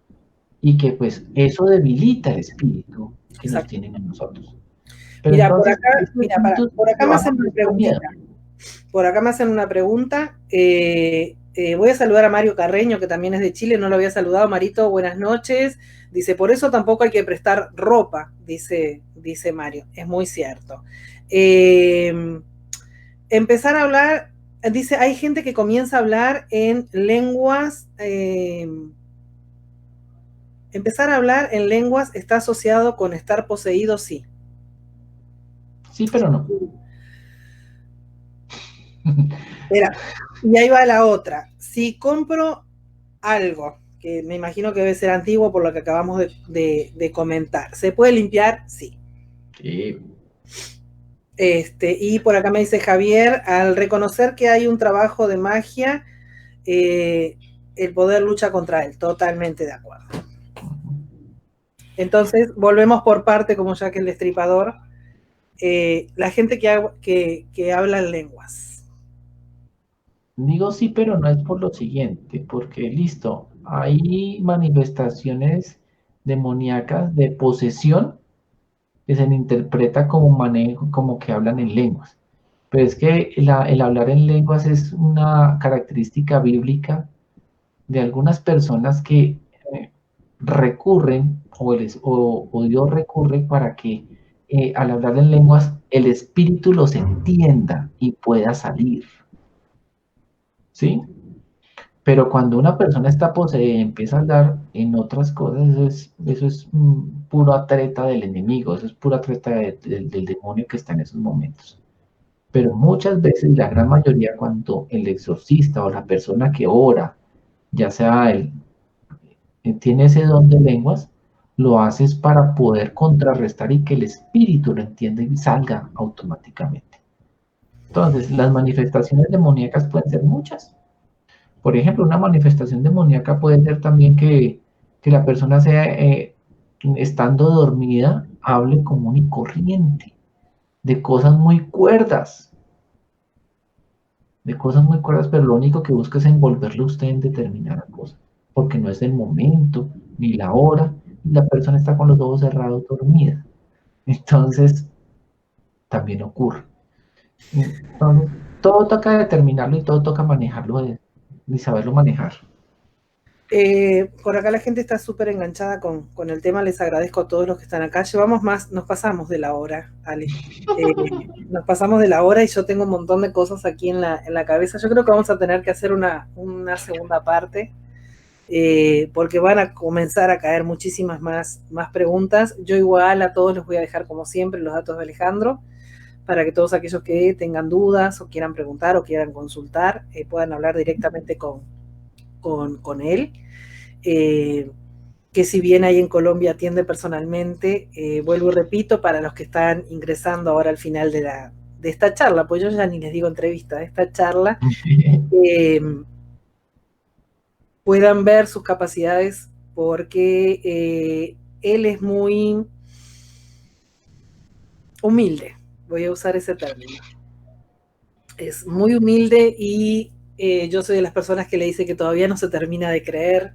y que pues eso debilita el espíritu que nos exacto. tienen en nosotros. Pero Mira, por entonces, acá, este mira, espíritu por acá me trabaja hacen una con miedo. preguntita. Por acá me hacen una pregunta. Voy a saludar a Mario Carreño, que también es de Chile, no lo había saludado. Marito, buenas noches. Dice, por eso tampoco hay que prestar ropa, dice Mario. Es muy cierto. Empezar a hablar, dice, hay gente que comienza a hablar en lenguas. Empezar a hablar en lenguas está asociado con estar poseído, sí. Sí, pero no. Mira, y ahí va la otra. Si compro algo, que me imagino que debe ser antiguo por lo que acabamos de comentar, ¿se puede limpiar? Sí. Sí. Y por acá me dice Javier, al reconocer que hay un trabajo de magia, el poder lucha contra él. Totalmente de acuerdo. Entonces, volvemos por parte, como ya que el destripador, la gente que habla en lenguas. Digo sí, pero no es por lo siguiente, porque listo, hay manifestaciones demoníacas de posesión que se le interpreta como manejo, como que hablan en lenguas. Pero es que el hablar en lenguas es una característica bíblica de algunas personas que recurren o Dios recurre para que al hablar en lenguas el espíritu los entienda y pueda salir, ¿sí? Pero cuando una persona está poseída y empieza a hablar en otras cosas, eso es pura treta del enemigo, eso es pura treta del demonio que está en esos momentos. Pero muchas veces, la gran mayoría, cuando el exorcista o la persona que ora, ya sea el tiene ese don de lenguas, lo haces para poder contrarrestar y que el espíritu lo entienda y salga automáticamente. Entonces, las manifestaciones demoníacas pueden ser muchas. Por ejemplo, una manifestación demoníaca puede ser también que la persona sea, estando dormida, hable común y corriente, de cosas muy cuerdas, pero lo único que busca es envolverlo usted en determinada cosa, porque no es el momento ni la hora, y la persona está con los ojos cerrados dormida. Entonces, también ocurre. Entonces, todo toca determinarlo y todo toca manejarlo y saberlo manejar. Por acá la gente está súper enganchada con el tema, les agradezco a todos los que están acá. Nos pasamos de la hora, Ale. Nos pasamos de la hora y yo tengo un montón de cosas aquí en la cabeza. Yo creo que vamos a tener que hacer una segunda parte, porque van a comenzar a caer muchísimas más preguntas. Yo igual a todos les voy a dejar, como siempre, los datos de Alejandro, para que todos aquellos que tengan dudas o quieran preguntar o quieran consultar, puedan hablar directamente con él, que si bien ahí en Colombia atiende personalmente, vuelvo y repito, para los que están ingresando ahora al final de esta charla, pues yo ya ni les digo entrevista, de esta charla, puedan ver sus capacidades, porque él es muy humilde, voy a usar ese término. Es muy humilde y yo soy de las personas que le dice que todavía no se termina de creer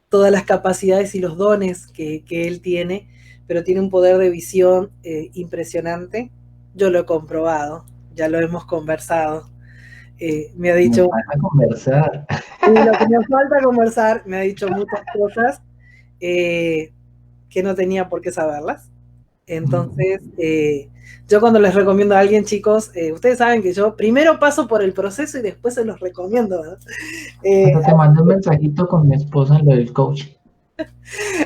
todas las capacidades y los dones que él tiene, pero tiene un poder de visión impresionante. Yo lo he comprobado, ya lo hemos conversado. Me ha dicho... Nos van a conversar. Y lo que nos falta conversar, me ha dicho muchas cosas que no tenía por qué saberlas. Entonces, yo cuando les recomiendo a alguien, chicos, ustedes saben que yo primero paso por el proceso y después se los recomiendo, ¿no? Hasta te mando un mensajito con mi esposa en lo del coach. Para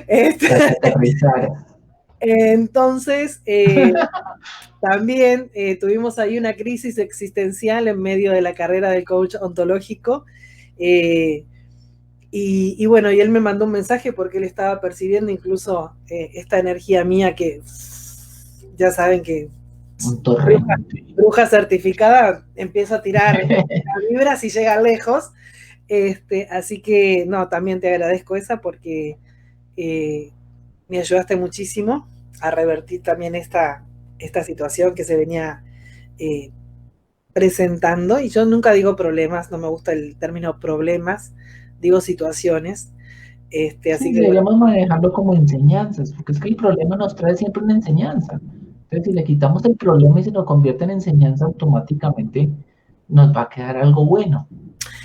que aterrizara. Entonces, también tuvimos ahí una crisis existencial en medio de la carrera del coach ontológico. Y bueno, y él me mandó un mensaje porque él estaba percibiendo incluso esta energía mía que ya saben que Un torrente. bruja certificada empieza a tirar vibras y llega lejos. Así que no, también te agradezco esa porque me ayudaste muchísimo a revertir también esta situación que se venía presentando. Y yo nunca digo problemas, no me gusta el término problemas, digo situaciones. Así Sí, que bueno. deberíamos manejarlo como enseñanzas, porque es que el problema nos trae siempre una enseñanza. Entonces, si le quitamos el problema y se lo convierte en enseñanza, automáticamente nos va a quedar algo bueno.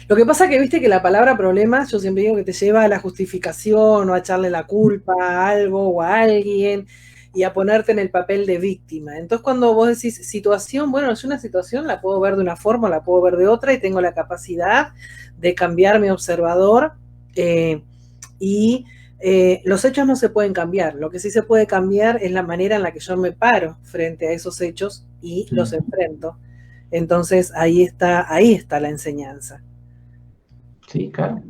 Lo que pasa que viste que la palabra problemas, yo siempre digo que te lleva a la justificación o a echarle la culpa a algo o a alguien y a ponerte en el papel de víctima. Entonces cuando vos decís situación, bueno, es una situación, la puedo ver de una forma, la puedo ver de otra y tengo la capacidad de cambiar mi observador, y los hechos no se pueden cambiar. Lo que sí se puede cambiar es la manera en la que yo me paro frente a esos hechos y los enfrento. Entonces ahí está la enseñanza. Sí, claro.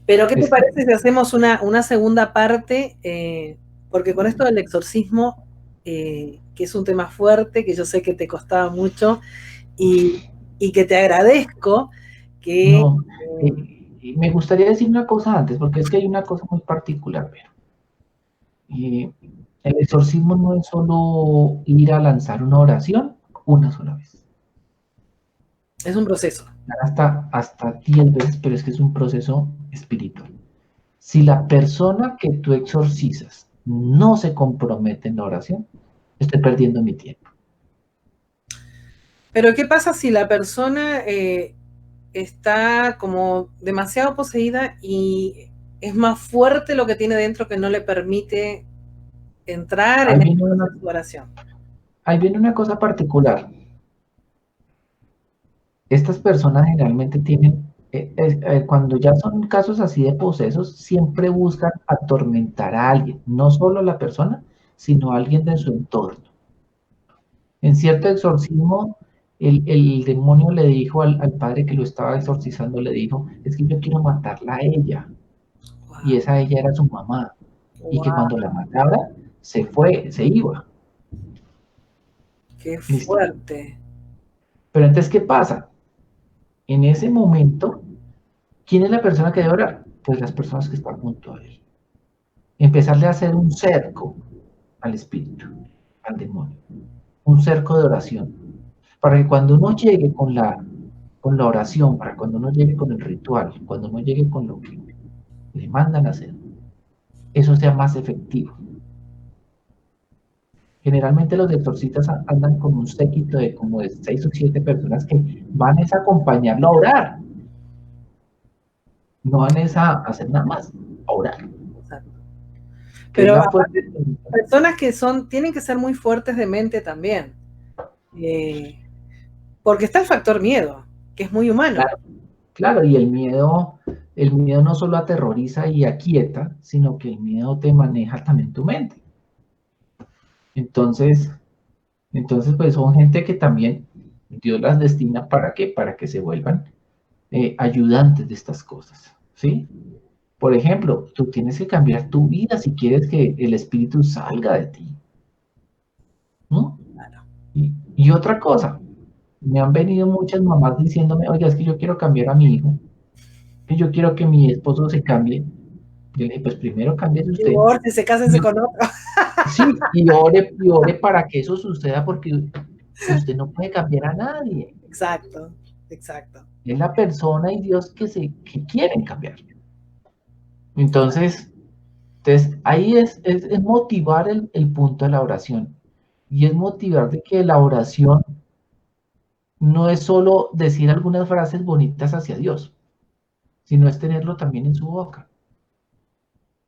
Pero, ¿qué te Es que, parece si hacemos una segunda parte? Porque con esto del exorcismo que es un tema fuerte, que yo sé que te costaba mucho y que te agradezco que... No, me gustaría decir una cosa antes, porque es que hay una cosa muy particular, pero el exorcismo no es solo ir a lanzar una oración una sola vez. Es un proceso. Hasta 10 veces, pero es que es un proceso espiritual. Si la persona que tú exorcizas no se compromete en la oración, estoy perdiendo mi tiempo. Pero ¿qué pasa si la persona está como demasiado poseída y es más fuerte lo que tiene dentro que no le permite entrar Ahí en esta viene una, oración? ahí viene una cosa particular. Estas personas generalmente tienen, cuando ya son casos así de posesos, siempre buscan atormentar a alguien, no solo a la persona, sino a alguien de su entorno. En cierto exorcismo, el demonio le dijo al padre que lo estaba exorcizando, le dijo, es que yo quiero matarla a ella, y Wow, esa ella era su mamá, y que wow, cuando la matara, se iba. qué ¿Listo? fuerte. Pero entonces, ¿qué pasa? En ese momento, ¿quién es la persona que debe orar? Pues las personas que están junto a él. Empezarle a hacer un cerco al espíritu, al demonio, un cerco de oración, para que cuando uno llegue con la oración, para cuando uno llegue con el ritual, cuando uno llegue con lo que le mandan a hacer, eso sea más efectivo. Generalmente los exorcistas andan con un séquito de como de 6 o 7 personas que van a acompañarlo a orar, no van a hacer nada más, a orar, que es Pero la fuerza. aparte, personas que tienen que ser muy fuertes de mente también, eh, porque está el factor miedo, que es muy humano. Claro, claro, y el miedo no solo aterroriza y aquieta, sino que el miedo te maneja también tu mente. Entonces, pues son gente que también Dios las destina ¿para qué? Para que se vuelvan ayudantes de estas cosas, ¿sí? Por ejemplo, tú tienes que cambiar tu vida si quieres que el espíritu salga de ti, ¿no? Y otra cosa, me han venido muchas mamás diciéndome, oiga, es que yo quiero cambiar a mi hijo, que yo quiero que mi esposo se cambie. Yo le dije, pues primero cámbiese usted. Divórciese, cásense con otro. Sí, y ore para que eso suceda, porque usted no puede cambiar a nadie. Exacto, exacto. Es la persona y Dios que quieren cambiar. Entonces, ahí es motivar el punto de la oración. Y es motivar de que la oración no es solo decir algunas frases bonitas hacia Dios, sino es tenerlo también en su boca.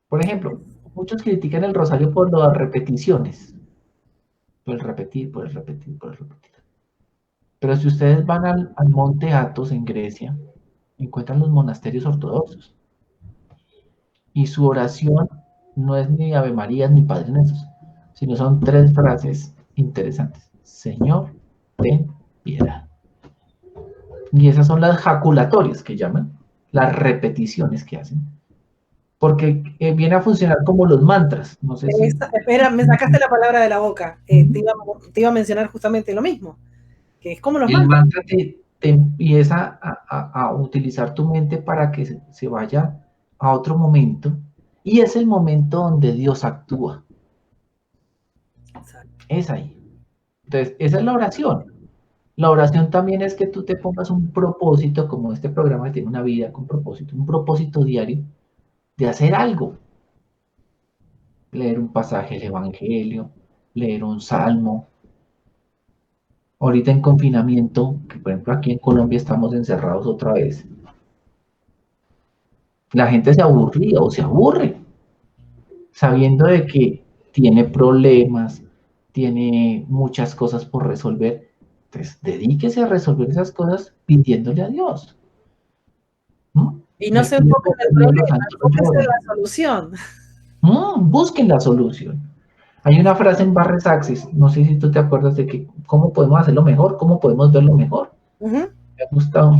Por ejemplo, muchos critican el rosario por las repeticiones. Por el repetir, por el repetir, por el repetir. Pero si ustedes van al monte Athos en Grecia, encuentran los monasterios ortodoxos. Y su oración no es ni Ave María ni Padre Nuestro, sino son 3 frases interesantes. Señor, ten piedad. Y esas son las jaculatorias que llaman, las repeticiones que hacen. Porque viene a funcionar como los mantras. No sé si... Espera, me sacaste la palabra de la boca. Te iba a mencionar justamente lo mismo, que es como los El mantras. mantra te empieza a utilizar tu mente para que se vaya a otro momento, y es el momento donde Dios actúa. Exacto. Es ahí. Entonces, esa es la oración. La oración también es que tú te pongas un propósito, como este programa tiene una vida con propósito, un propósito diario de hacer algo. Leer un pasaje del Evangelio, leer un salmo. Ahorita en confinamiento, que por ejemplo aquí en Colombia estamos encerrados otra vez, la gente se aburría o se aburre sabiendo de que tiene problemas, tiene muchas cosas por resolver. Entonces, dedíquese a resolver esas cosas pidiéndole a Dios. ¿No? Y no El se que le enfoquen toca en el el los problema, santos enfóquense en lloran. la solución. Busquen la solución. Hay una frase en Barres Axis, no sé si tú te acuerdas de que cómo podemos hacerlo mejor, cómo podemos verlo mejor. Ujú. Me ha gustado.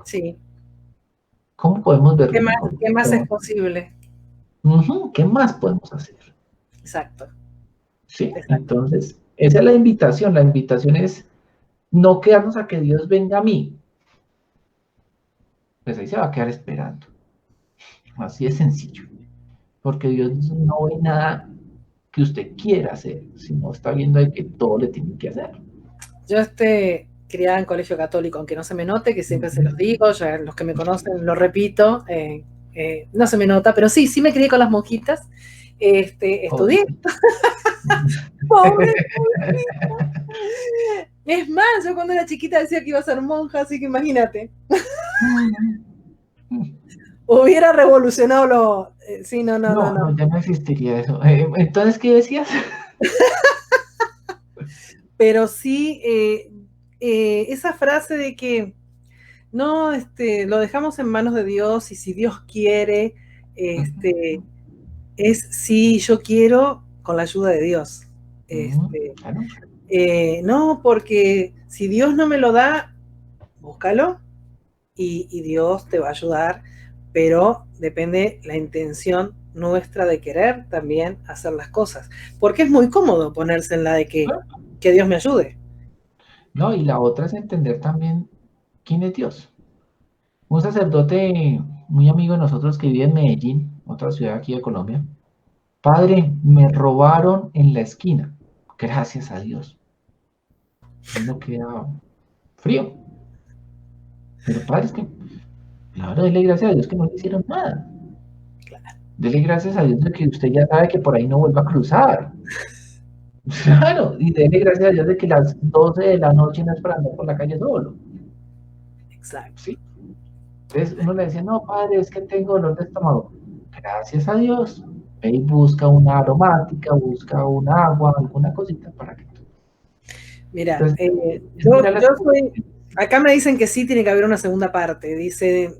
Sí. ¿Cómo podemos ¿Qué verlo más, mejor? qué más es posible? ¿Qué más podemos hacer? Exacto. ¿sí? exacto. Entonces, esa es la invitación. La invitación es no quedarnos a que Dios venga a mí. Pues ahí se va a quedar esperando. Así de sencillo. Porque Dios no ve nada que usted quiera hacer, sino está viendo de que todo le tiene que hacer. Yo criada en colegio católico, aunque no se me note, que siempre se los Ujú. digo, ya los que me conocen lo repito, no se me nota, pero sí, sí me crié con las monjitas, estudié, Pobrecito. pobre. Es más, yo cuando era chiquita decía que iba a ser monja, así que imagínate. Hubiera revolucionado lo... sí, no, no, no, No, no, no. ya no existiría eso. Entonces, ¿qué decías? Pero sí, esa frase de que no, lo dejamos en manos de Dios y si Dios quiere, este, es sí, yo quiero con la ayuda de Dios. Este, Claro. no, porque si Dios no me lo da, búscalo y Dios te va a ayudar, pero depende la intención nuestra de querer también hacer las cosas. Porque es muy cómodo ponerse en la de que Dios me ayude. No, y la otra es entender también quién es Dios. Un sacerdote muy amigo de nosotros que vive en Medellín, otra ciudad aquí de Colombia. Padre, me robaron en la esquina. Gracias a Dios. Uno queda frío. Pero padre, es que, claro, dele gracias a Dios que no le hicieron nada. Dele gracias a Dios de que usted ya sabe que por ahí no vuelva a cruzar. Claro, y dele gracias a Dios de que las 12 de la noche no es para andar por la calle solo. Exacto. ¿Sí? Entonces uno le decía, no, padre, es que tengo dolor de estómago. Gracias a Dios. Ve y busca una aromática, busca un agua, alguna cosita para que tú. Mira, Entonces, es mirar yo las soy, acá me dicen que sí tiene que haber una segunda parte. Dice,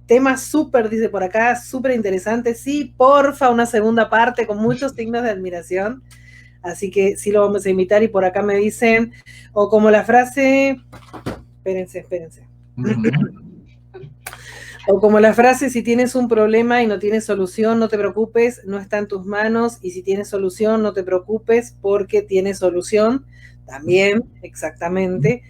tema súper, dice por acá, súper interesante. Sí, porfa, una segunda parte con muchos signos de admiración. Así que sí lo vamos a invitar y por acá me dicen, o como la frase, espérense. O como la frase, si tienes un problema y no tienes solución, no te preocupes, no está en tus manos. Y si tienes solución, no te preocupes porque tienes solución. También, exactamente.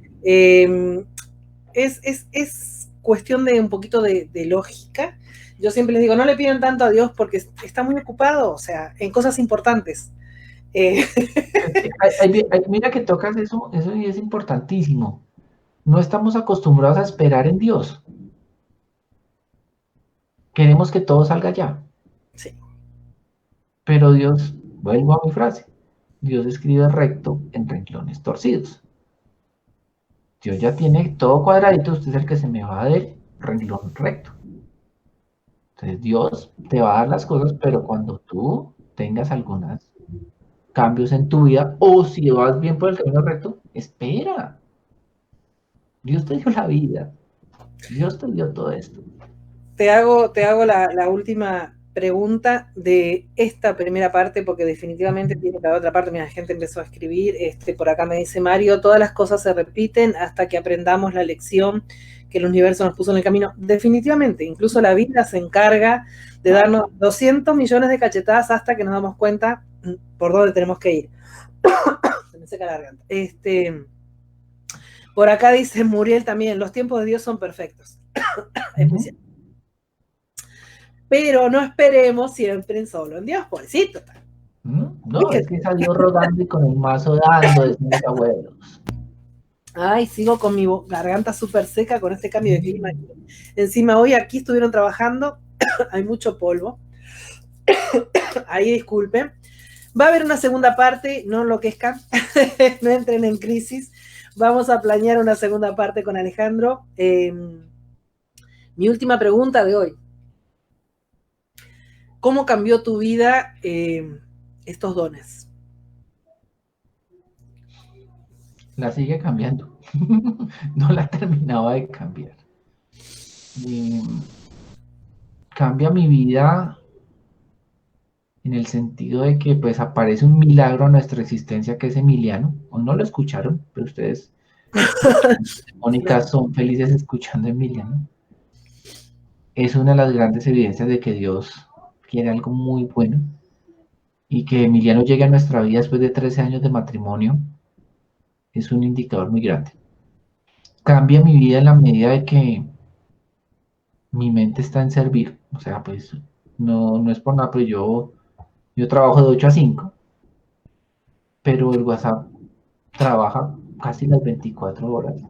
Es cuestión de un poquito de lógica. Yo siempre les digo, no le pidan tanto a Dios porque está muy ocupado, o sea, en cosas importantes. Es que mira que tocas eso y es importantísimo. No estamos acostumbrados a esperar en Dios. Queremos que todo salga ya. Sí. Pero Dios, vuelvo a mi frase, Dios escribe recto en renglones torcidos. Dios ya tiene todo cuadradito, usted es el que se me va del renglón recto. Entonces Dios te va a dar las cosas, pero cuando tú tengas algunos cambios en tu vida, o si vas bien por el camino recto, espera. Dios te dio la vida, Dios te dio todo esto. Te hago la última pregunta de esta primera parte, porque definitivamente tiene que haber otra parte. Mira, la gente empezó a escribir, por acá me dice Mario, todas las cosas se repiten hasta que aprendamos la lección que el universo nos puso en el camino. Definitivamente, incluso la vida se encarga de darnos 200 millones de cachetadas hasta que nos damos cuenta por dónde tenemos que ir. Se me seca la garganta. Por acá dice Muriel también, los tiempos de Dios son perfectos. Es muy cierto. Pero no esperemos siempre en solo en Dios, pobrecito. No, es que salió rodando y con el mazo dando, decían los abuelos. Ay, sigo con mi garganta súper seca con este cambio de clima. Encima hoy aquí estuvieron trabajando, hay mucho polvo. Ahí disculpen. Va a haber una segunda parte, no enloquezcan, no entren en crisis. Vamos a planear una segunda parte con Alejandro. Mi última pregunta de hoy. ¿Cómo cambió tu vida estos dones? La sigue cambiando. No la terminaba de cambiar. Eh, Cambia mi vida en el sentido de que pues aparece un milagro a nuestra existencia que es Emiliano, o no lo escucharon, pero ustedes, Mónica, son felices escuchando a Emiliano. Es una de las grandes evidencias de que Dios quiere algo muy bueno. Y que Emiliano llegue a nuestra vida después de 13 años de matrimonio es un indicador muy grande. Cambia mi vida en la medida de que mi mente está en servir. O sea, pues no es por nada, pero yo trabajo de 8 a 5, pero el WhatsApp trabaja casi las 24 horas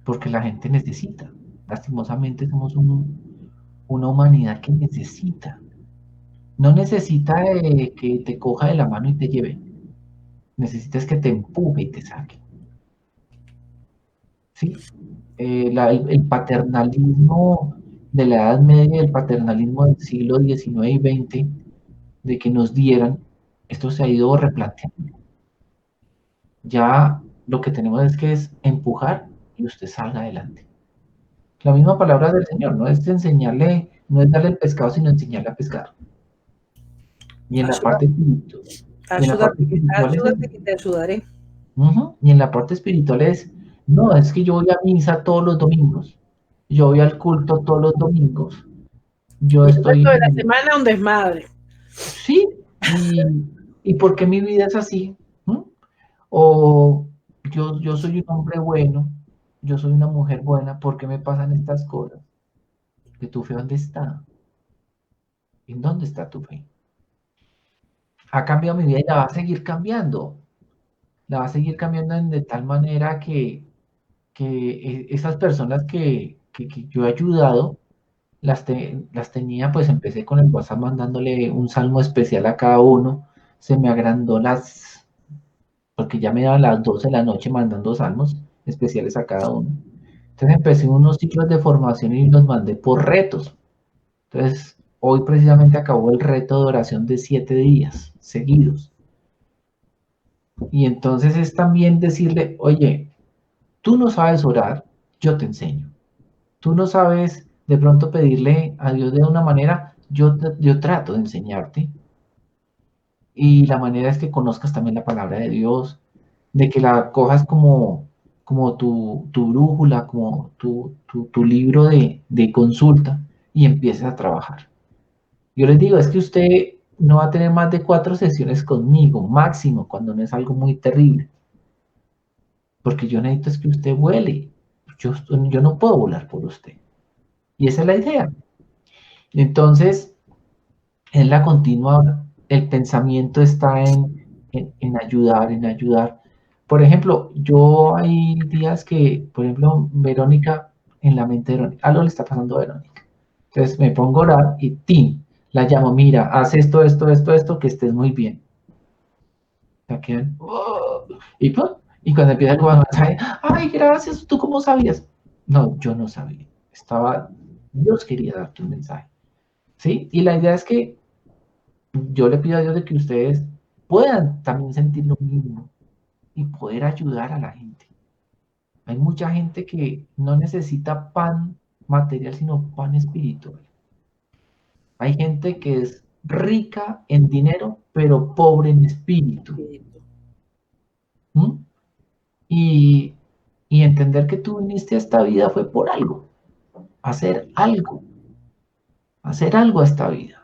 porque la gente necesita. Lastimosamente somos una humanidad que necesita. No necesita que te coja de la mano y te lleve. Necesitas que te empuje y te saque. ¿Sí? El paternalismo de la Edad Media, el paternalismo del siglo XIX y XX, de que nos dieran, esto se ha ido replanteando. Ya lo que tenemos es empujar y usted salga adelante. La misma palabra del Señor, no es enseñarle, no es darle el pescado, sino enseñarle a pescar. Y en la Ayuda, parte espiritual, y en la parte espiritual es, ayúdate que te ayudaré. y en la parte espiritual es, no, es que yo voy a misa todos los domingos, yo voy al culto todos los domingos, yo Y el resto estoy, de la semana un desmadre. sí, y ¿por qué mi vida es así? ¿Mm? O yo soy un hombre bueno, yo soy una mujer buena, ¿por qué me pasan estas cosas? ¿Que tu fe dónde está? ¿En dónde está tu fe? Ha cambiado mi vida y la va a seguir cambiando. La va a seguir cambiando de tal manera que esas personas que yo he ayudado, las tenía, pues empecé con el WhatsApp mandándole un salmo especial a cada uno. Se me agrandó porque ya me daban las 12 de la noche mandando salmos especiales a cada uno. Entonces empecé unos ciclos de formación y los mandé por retos. Entonces, hoy precisamente acabó el reto de oración de 7 días seguidos. Y entonces es también decirle, oye, tú no sabes orar, yo te enseño. Tú no sabes de pronto pedirle a Dios de una manera, yo trato de enseñarte. Y la manera es que conozcas también la palabra de Dios, de que la cojas como tu brújula, como tu libro de consulta y empieces a trabajar. Yo les digo, es que usted no va a tener más de 4 sesiones conmigo, máximo, cuando no es algo muy terrible, porque yo necesito es que usted vuele. Yo no puedo volar por usted. Y esa es la idea. Entonces, en la continua, el pensamiento está en ayudar, en ayudar. Por ejemplo, yo hay días que, por ejemplo, Verónica, en la mente de Verónica, algo le está pasando a Verónica. Entonces me pongo a orar y ¡tim! La llamo, mira, haz esto, esto, esto, esto, que estés muy bien. La quedan, "Oh", y, ¡pum! Y cuando empieza el mensaje, ay, gracias, ¿tú cómo sabías? No, yo no sabía. Dios quería darte un mensaje. ¿Sí? Y la idea es que yo le pido a Dios de que ustedes puedan también sentir lo mismo y poder ayudar a la gente. Hay mucha gente que no necesita pan material, sino pan espiritual. Hay gente que es rica en dinero, pero pobre en espíritu. ¿Mm? Y, y entender que tú viniste a esta vida fue por algo, hacer algo, hacer algo a esta vida.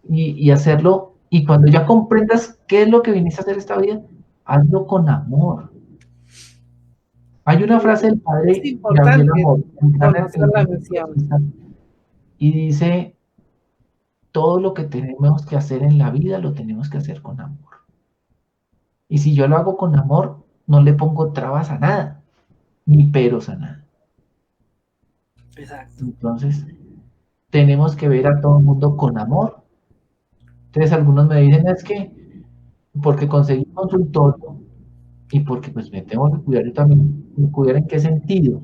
Y hacerlo, y cuando ya comprendas qué es lo que viniste a hacer esta vida, hazlo con amor. Hay una frase del Es padre Gabriel importante Amor, conocer la misión. y dice, todo lo que tenemos que hacer en la vida lo tenemos que hacer con amor. Y si yo lo hago con amor, no le pongo trabas a nada, ni peros a nada. Exacto. Entonces, tenemos que ver a todo el mundo con amor. Entonces, algunos me dicen, es que porque conseguí un consultorio y porque pues me tengo que cuidar yo también, ¿cuidar en qué sentido?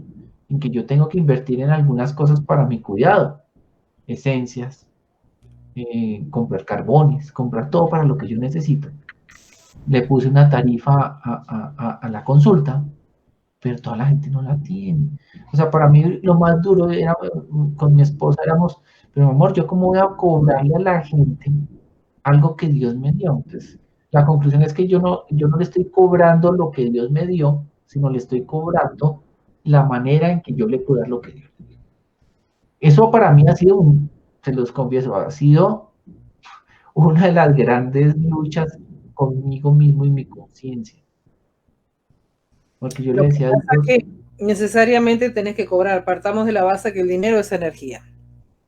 En que yo tengo que invertir en algunas cosas para mi cuidado, esencias, comprar carbones, comprar todo para lo que yo necesito. Le puse una tarifa a la consulta, pero toda la gente no la tiene. O sea, para mí lo más duro era, con mi esposa éramos, pero mi amor, ¿yo cómo voy a cobrarle a la gente algo que Dios me dio? Entonces, la conclusión es que yo no le estoy cobrando lo que Dios me dio, sino le estoy cobrando la manera en que yo le puedo dar lo que Dios me dio. Eso para mí ha sido se los confieso, ha sido una de las grandes luchas conmigo mismo y mi conciencia. Porque yo Lo le que decía a pasa Dios, es que necesariamente tenés que cobrar. Partamos de la base que el dinero es energía.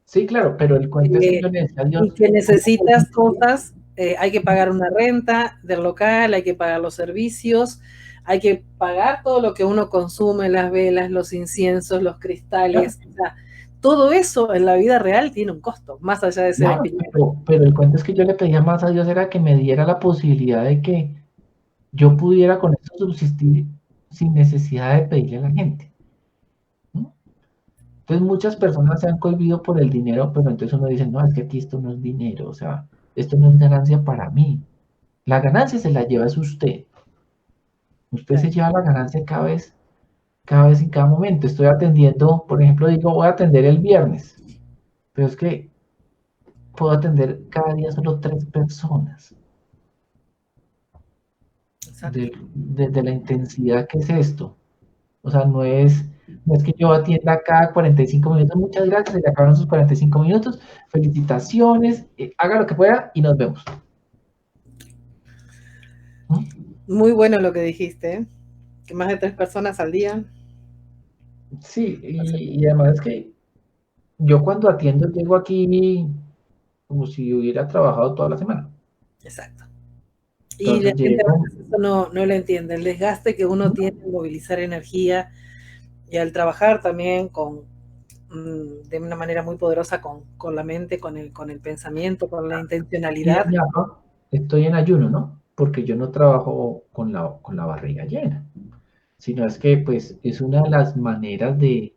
sí, claro, pero el cuento es que Eh, yo le decía a Dios, y que ¿cómo necesitas podría? cosas, hay que pagar una renta del local, hay que pagar los servicios, hay que pagar todo lo que uno consume, las velas, los inciensos, los Claro, cristales, o sea, todo eso en la vida real tiene un costo, más allá de ser claro, espiritual. pero el cuento es que yo le pedía más a Dios era que me diera la posibilidad de que yo pudiera con eso subsistir sin necesidad de pedirle a la gente, ¿no? Entonces muchas personas se han cohibido por el dinero, pero entonces uno dice, no, es que aquí esto no es dinero, o sea, esto no es ganancia para mí. La ganancia se la lleva es usted. Usted se Claro, lleva la ganancia cada vez en cada momento. Estoy atendiendo, por ejemplo, digo, voy a atender el viernes, pero es que puedo atender cada día solo 3 personas. exacto. De la intensidad que es esto. O sea, no es que yo atienda cada 45 minutos, muchas gracias, se le acabaron sus 45 minutos, felicitaciones, haga lo que pueda y nos vemos. ¿Mm? Muy bueno lo que dijiste, ¿eh? Que más de 3 personas al día. Sí, y además es que yo cuando atiendo llego aquí como si hubiera trabajado toda la semana. Exacto. Y la Entonces gente a llego, veces eso no lo entiende, el desgaste que uno tiene en movilizar energía y al trabajar también de una manera muy poderosa con la mente, con el pensamiento, con la y intencionalidad. estoy en ayuno, ¿no? Porque yo no trabajo con la barriga llena, sino es que pues es una de las maneras de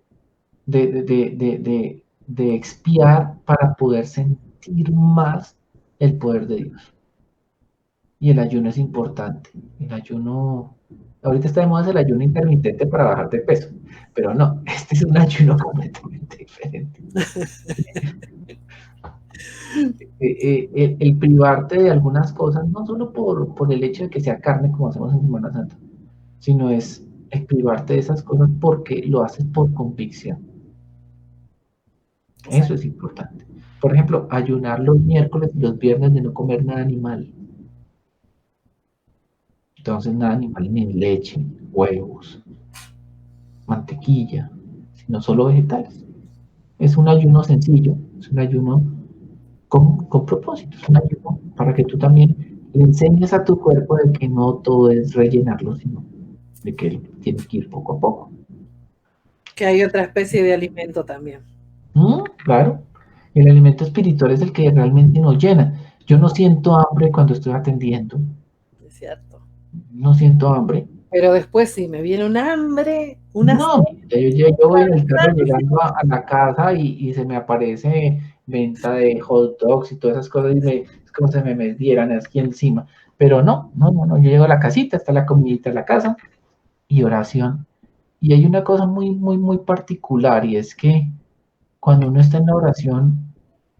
expiar para poder sentir más el poder de Dios. Y el ayuno es importante. El ayuno, ahorita está de moda el ayuno intermitente para bajar de peso, pero no, este es un ayuno completamente diferente. El privarte de algunas cosas, no solo por el hecho de que sea carne como hacemos en Semana Santa, sino es el privarte de esas cosas porque lo haces por convicción. Eso Exacto. es importante. Por ejemplo, ayunar los miércoles y los viernes de no comer nada animal. Entonces, nada animal ni leche, huevos, mantequilla, sino solo vegetales. Es un ayuno sencillo, es un ayuno con propósito, es un ayuno para que tú también le enseñes a tu cuerpo de que no todo es rellenarlo, sino de que él tiene que ir poco a poco. Que hay otra especie de alimento también. Claro, el alimento espiritual es el que realmente nos llena. Yo no siento hambre cuando estoy atendiendo, Es cierto. no siento hambre. Pero después sí, me viene un hambre, una sed No, yo voy en el carro llegando insanísima. a la casa y se me aparece venta de hot dogs y todas esas cosas y es como si me dieran aquí encima. Pero no, yo llego a la casita, está la comidita en la casa y oración. Y hay una cosa muy particular y es que cuando uno está en la oración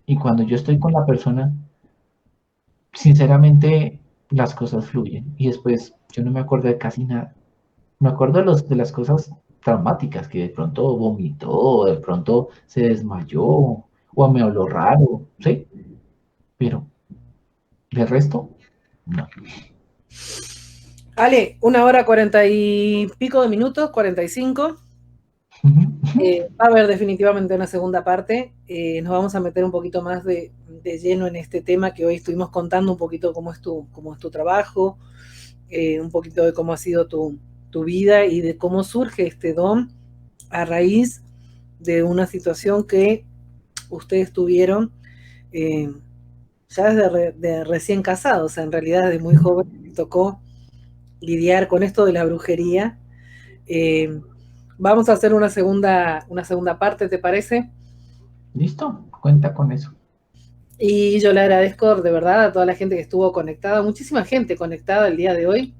y cuando yo estoy con la persona, sinceramente las cosas fluyen y después yo no me acuerdo de casi nada. Me acuerdo de las cosas traumáticas, que de pronto vomitó, o de pronto se desmayó, o me habló raro, ¿sí? Pero de resto, no. Ale, 1 hora 40 y pico de minutos, 45. Va a haber definitivamente una segunda parte. Nos vamos a meter un poquito más de lleno en este tema que hoy estuvimos contando un poquito cómo es tu trabajo, un poquito de cómo ha sido tu vida y de cómo surge este don a raíz de una situación que ustedes tuvieron eh, ya de recién casados, o sea, en realidad desde muy joven les tocó lidiar con esto de la brujería. Eh, Vamos a hacer una segunda parte, ¿te parece? ¿Listo? Cuenta con eso. Y yo le agradezco de verdad a toda la gente que estuvo conectada, muchísima gente conectada el día de hoy,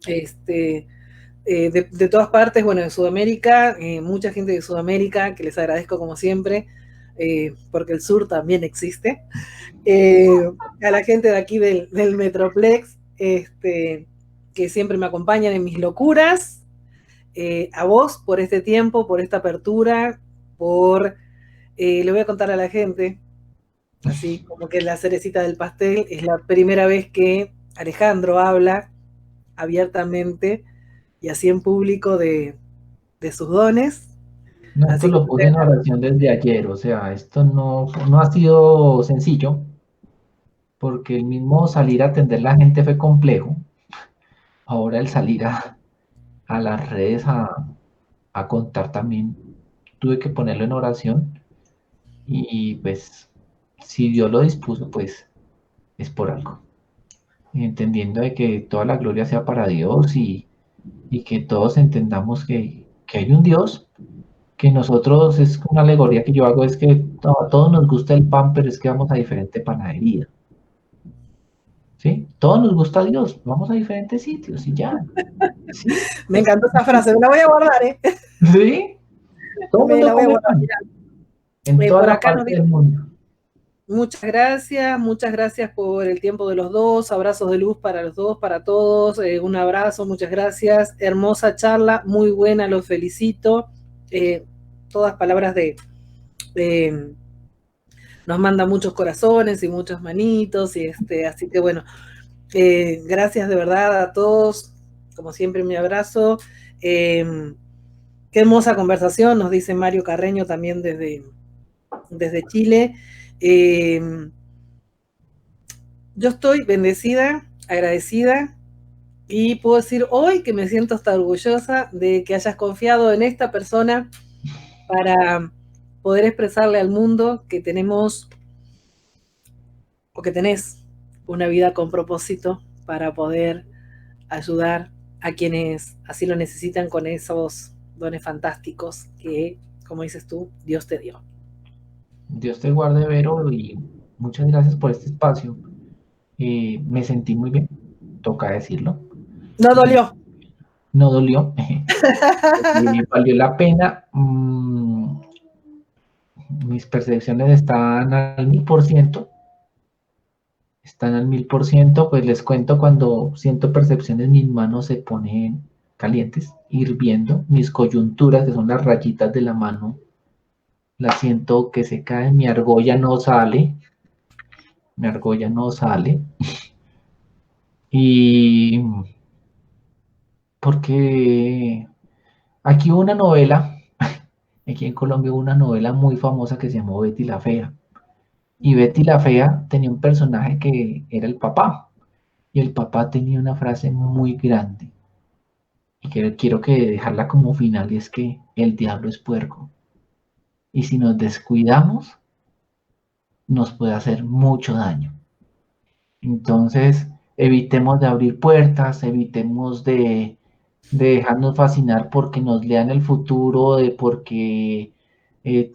este, de todas partes, bueno, de Sudamérica, mucha gente de Sudamérica, que les agradezco como siempre, porque el sur también existe. Eh, a la gente de aquí del Metroplex, que siempre me acompañan en mis locuras, a vos por este tiempo, por esta apertura, le voy a contar a la gente, así como que la cerecita del pastel, es la primera vez que Alejandro habla abiertamente y así en público de sus dones. No, esto Así que lo puse en oración desde ayer, o sea, esto no ha sido sencillo, porque el mismo salir a atender a la gente fue complejo. Ahora el salir a las redes a contar también, tuve que ponerlo en oración y pues si Dios lo dispuso, pues es por algo. Entendiendo de que toda la gloria sea para Dios y que todos entendamos que hay un Dios, que nosotros, es una alegoría que yo hago, es que a todos nos gusta el pan, pero es que vamos a diferente panadería, ¿sí? Todos nos gusta Dios, vamos a diferentes sitios y ya, ¿sí? me encantó esa frase, me la voy a guardar, ¿eh? ¿Sí? Todo el Me mundo la voy a come guardar. pan, en toda Por la acá nos parte dice, del mundo. muchas gracias por el tiempo de los dos, abrazos de luz para los dos, para todos, un abrazo, muchas gracias, hermosa charla, muy buena, los felicito, todas palabras de nos manda muchos corazones y muchas manitos, y así que bueno, gracias de verdad a todos, como siempre mi abrazo, qué hermosa conversación, nos dice Mario Carreño también desde Chile. Yo estoy bendecida, agradecida y puedo decir hoy que me siento hasta orgullosa de que hayas confiado en esta persona para poder expresarle al mundo que tenemos o que tenés una vida con propósito para poder ayudar a quienes así lo necesitan con esos dones fantásticos que, como dices tú, Dios te dio. Dios te guarde, Vero, y muchas gracias por este espacio. Me sentí muy bien, toca decirlo. No Eh, dolió. no dolió, valió la pena. Mis percepciones están al 1000%, pues les cuento cuando siento percepciones, mis manos se ponen calientes, hirviendo, mis coyunturas, que son las rayitas de la mano, las siento que se caen, mi argolla no sale, y porque aquí hubo una novela, aquí en Colombia hubo una novela muy famosa que se llamó Betty la Fea, y Betty la Fea tenía un personaje que era el papá, y el papá tenía una frase muy grande y que quiero que dejarla como final, y es que el diablo es puerco. Y si nos descuidamos, nos puede hacer mucho daño. Entonces, evitemos de abrir puertas, evitemos de dejarnos fascinar porque nos lean el futuro, de porque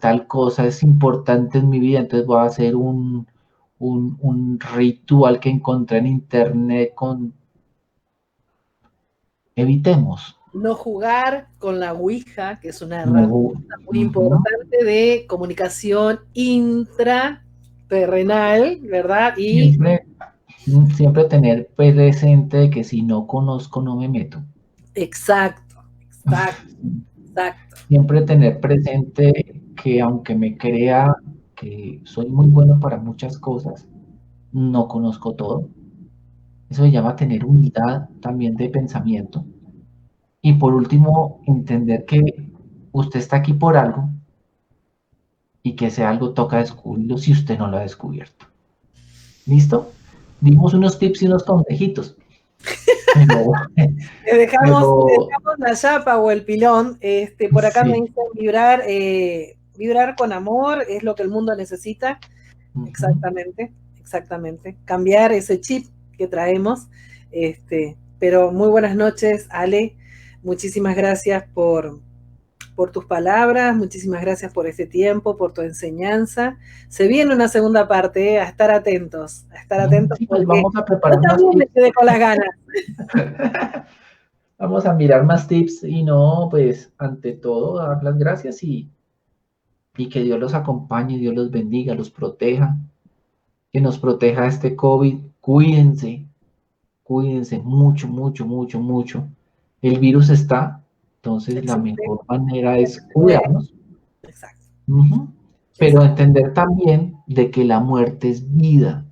tal cosa es importante en mi vida, entonces voy a hacer un ritual que encontré en internet con... Evitemos. No jugar con la Ouija, que es una Me herramienta muy importante de comunicación intraterrenal, ¿verdad? Y Siempre, siempre tener presente de que si no conozco, no me meto. exacto, exacto, exacto. Siempre tener presente que aunque me crea que soy muy bueno para muchas cosas, no conozco todo. Eso se llama tener unidad también de pensamiento. Y por último, entender que usted está aquí por algo y que ese algo toca descubrirlo si usted no lo ha descubierto. ¿Listo? Dimos unos tips y unos consejitos. Pero, Le dejamos, le pero dejamos la chapa o el pilón. Por acá me sí. dicen vibrar, vibrar con amor es lo que el mundo necesita. Ujú. Exactamente, exactamente. Cambiar ese chip que traemos. Pero muy buenas noches, Ale. Muchísimas gracias por tus palabras, muchísimas gracias por este tiempo, por tu enseñanza. Se viene una segunda parte, a estar atentos Sí, pues porque vamos a yo preparar más también me tips. quedé con las ganas. Vamos a mirar más tips y no, pues ante todo, dar las gracias y que Dios los acompañe, Dios los bendiga, los proteja, que nos proteja de este COVID. Cuídense, cuídense mucho, mucho, mucho, mucho. El virus está, entonces la Existe, mejor manera es muere. cuidarnos, Exacto, ujú, pero exacto. entender también de que la muerte es vida.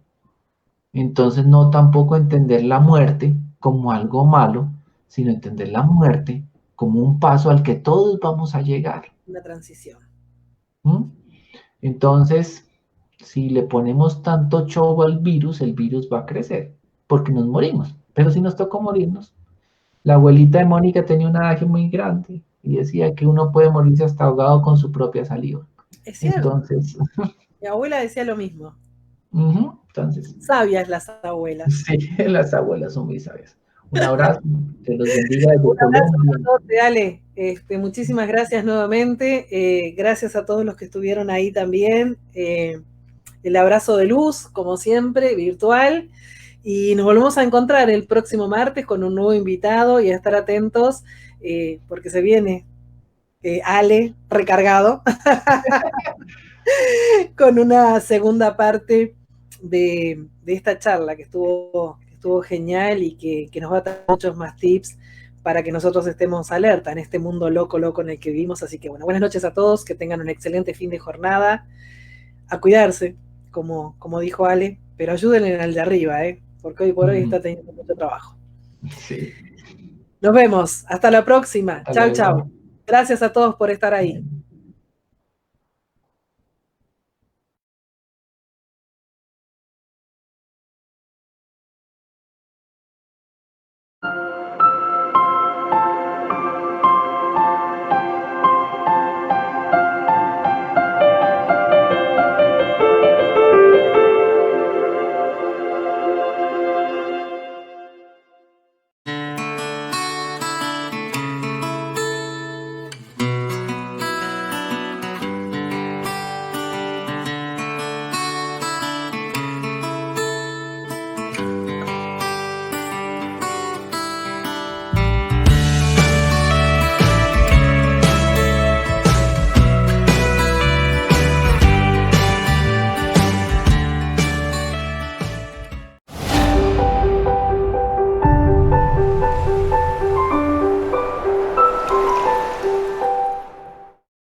Entonces no tampoco entender la muerte como algo malo, sino entender la muerte como un paso al que todos vamos a llegar. Una transición. ¿Mm? Entonces, si le ponemos tanto show al virus, el virus va a crecer, porque nos morimos. Pero si nos tocó morirnos, la abuelita de Mónica tenía un adagio muy grande y decía que uno puede morirse hasta ahogado con su propia saliva. Es cierto. Entonces, Mi abuela decía lo mismo. entonces, Sabias las abuelas. sí, las abuelas son muy sabias. Un abrazo, que los bendiga desde Un abrazo Colombia. a todos, Ale. Muchísimas gracias nuevamente. Gracias a todos los que estuvieron ahí también. El abrazo de luz, como siempre, virtual. Y nos volvemos a encontrar el próximo martes con un nuevo invitado y a estar atentos porque se viene Ale recargado con una segunda parte de esta charla que estuvo genial y que nos va a dar muchos más tips para que nosotros estemos alerta en este mundo loco, loco en el que vivimos. Así que bueno, buenas noches a todos, que tengan un excelente fin de jornada, a cuidarse, como dijo Ale, pero ayúdenle al de arriba, porque hoy por hoy está teniendo mucho trabajo. Sí. Nos vemos, hasta la próxima. Hasta Chau, luego. chau. Gracias a todos por estar ahí.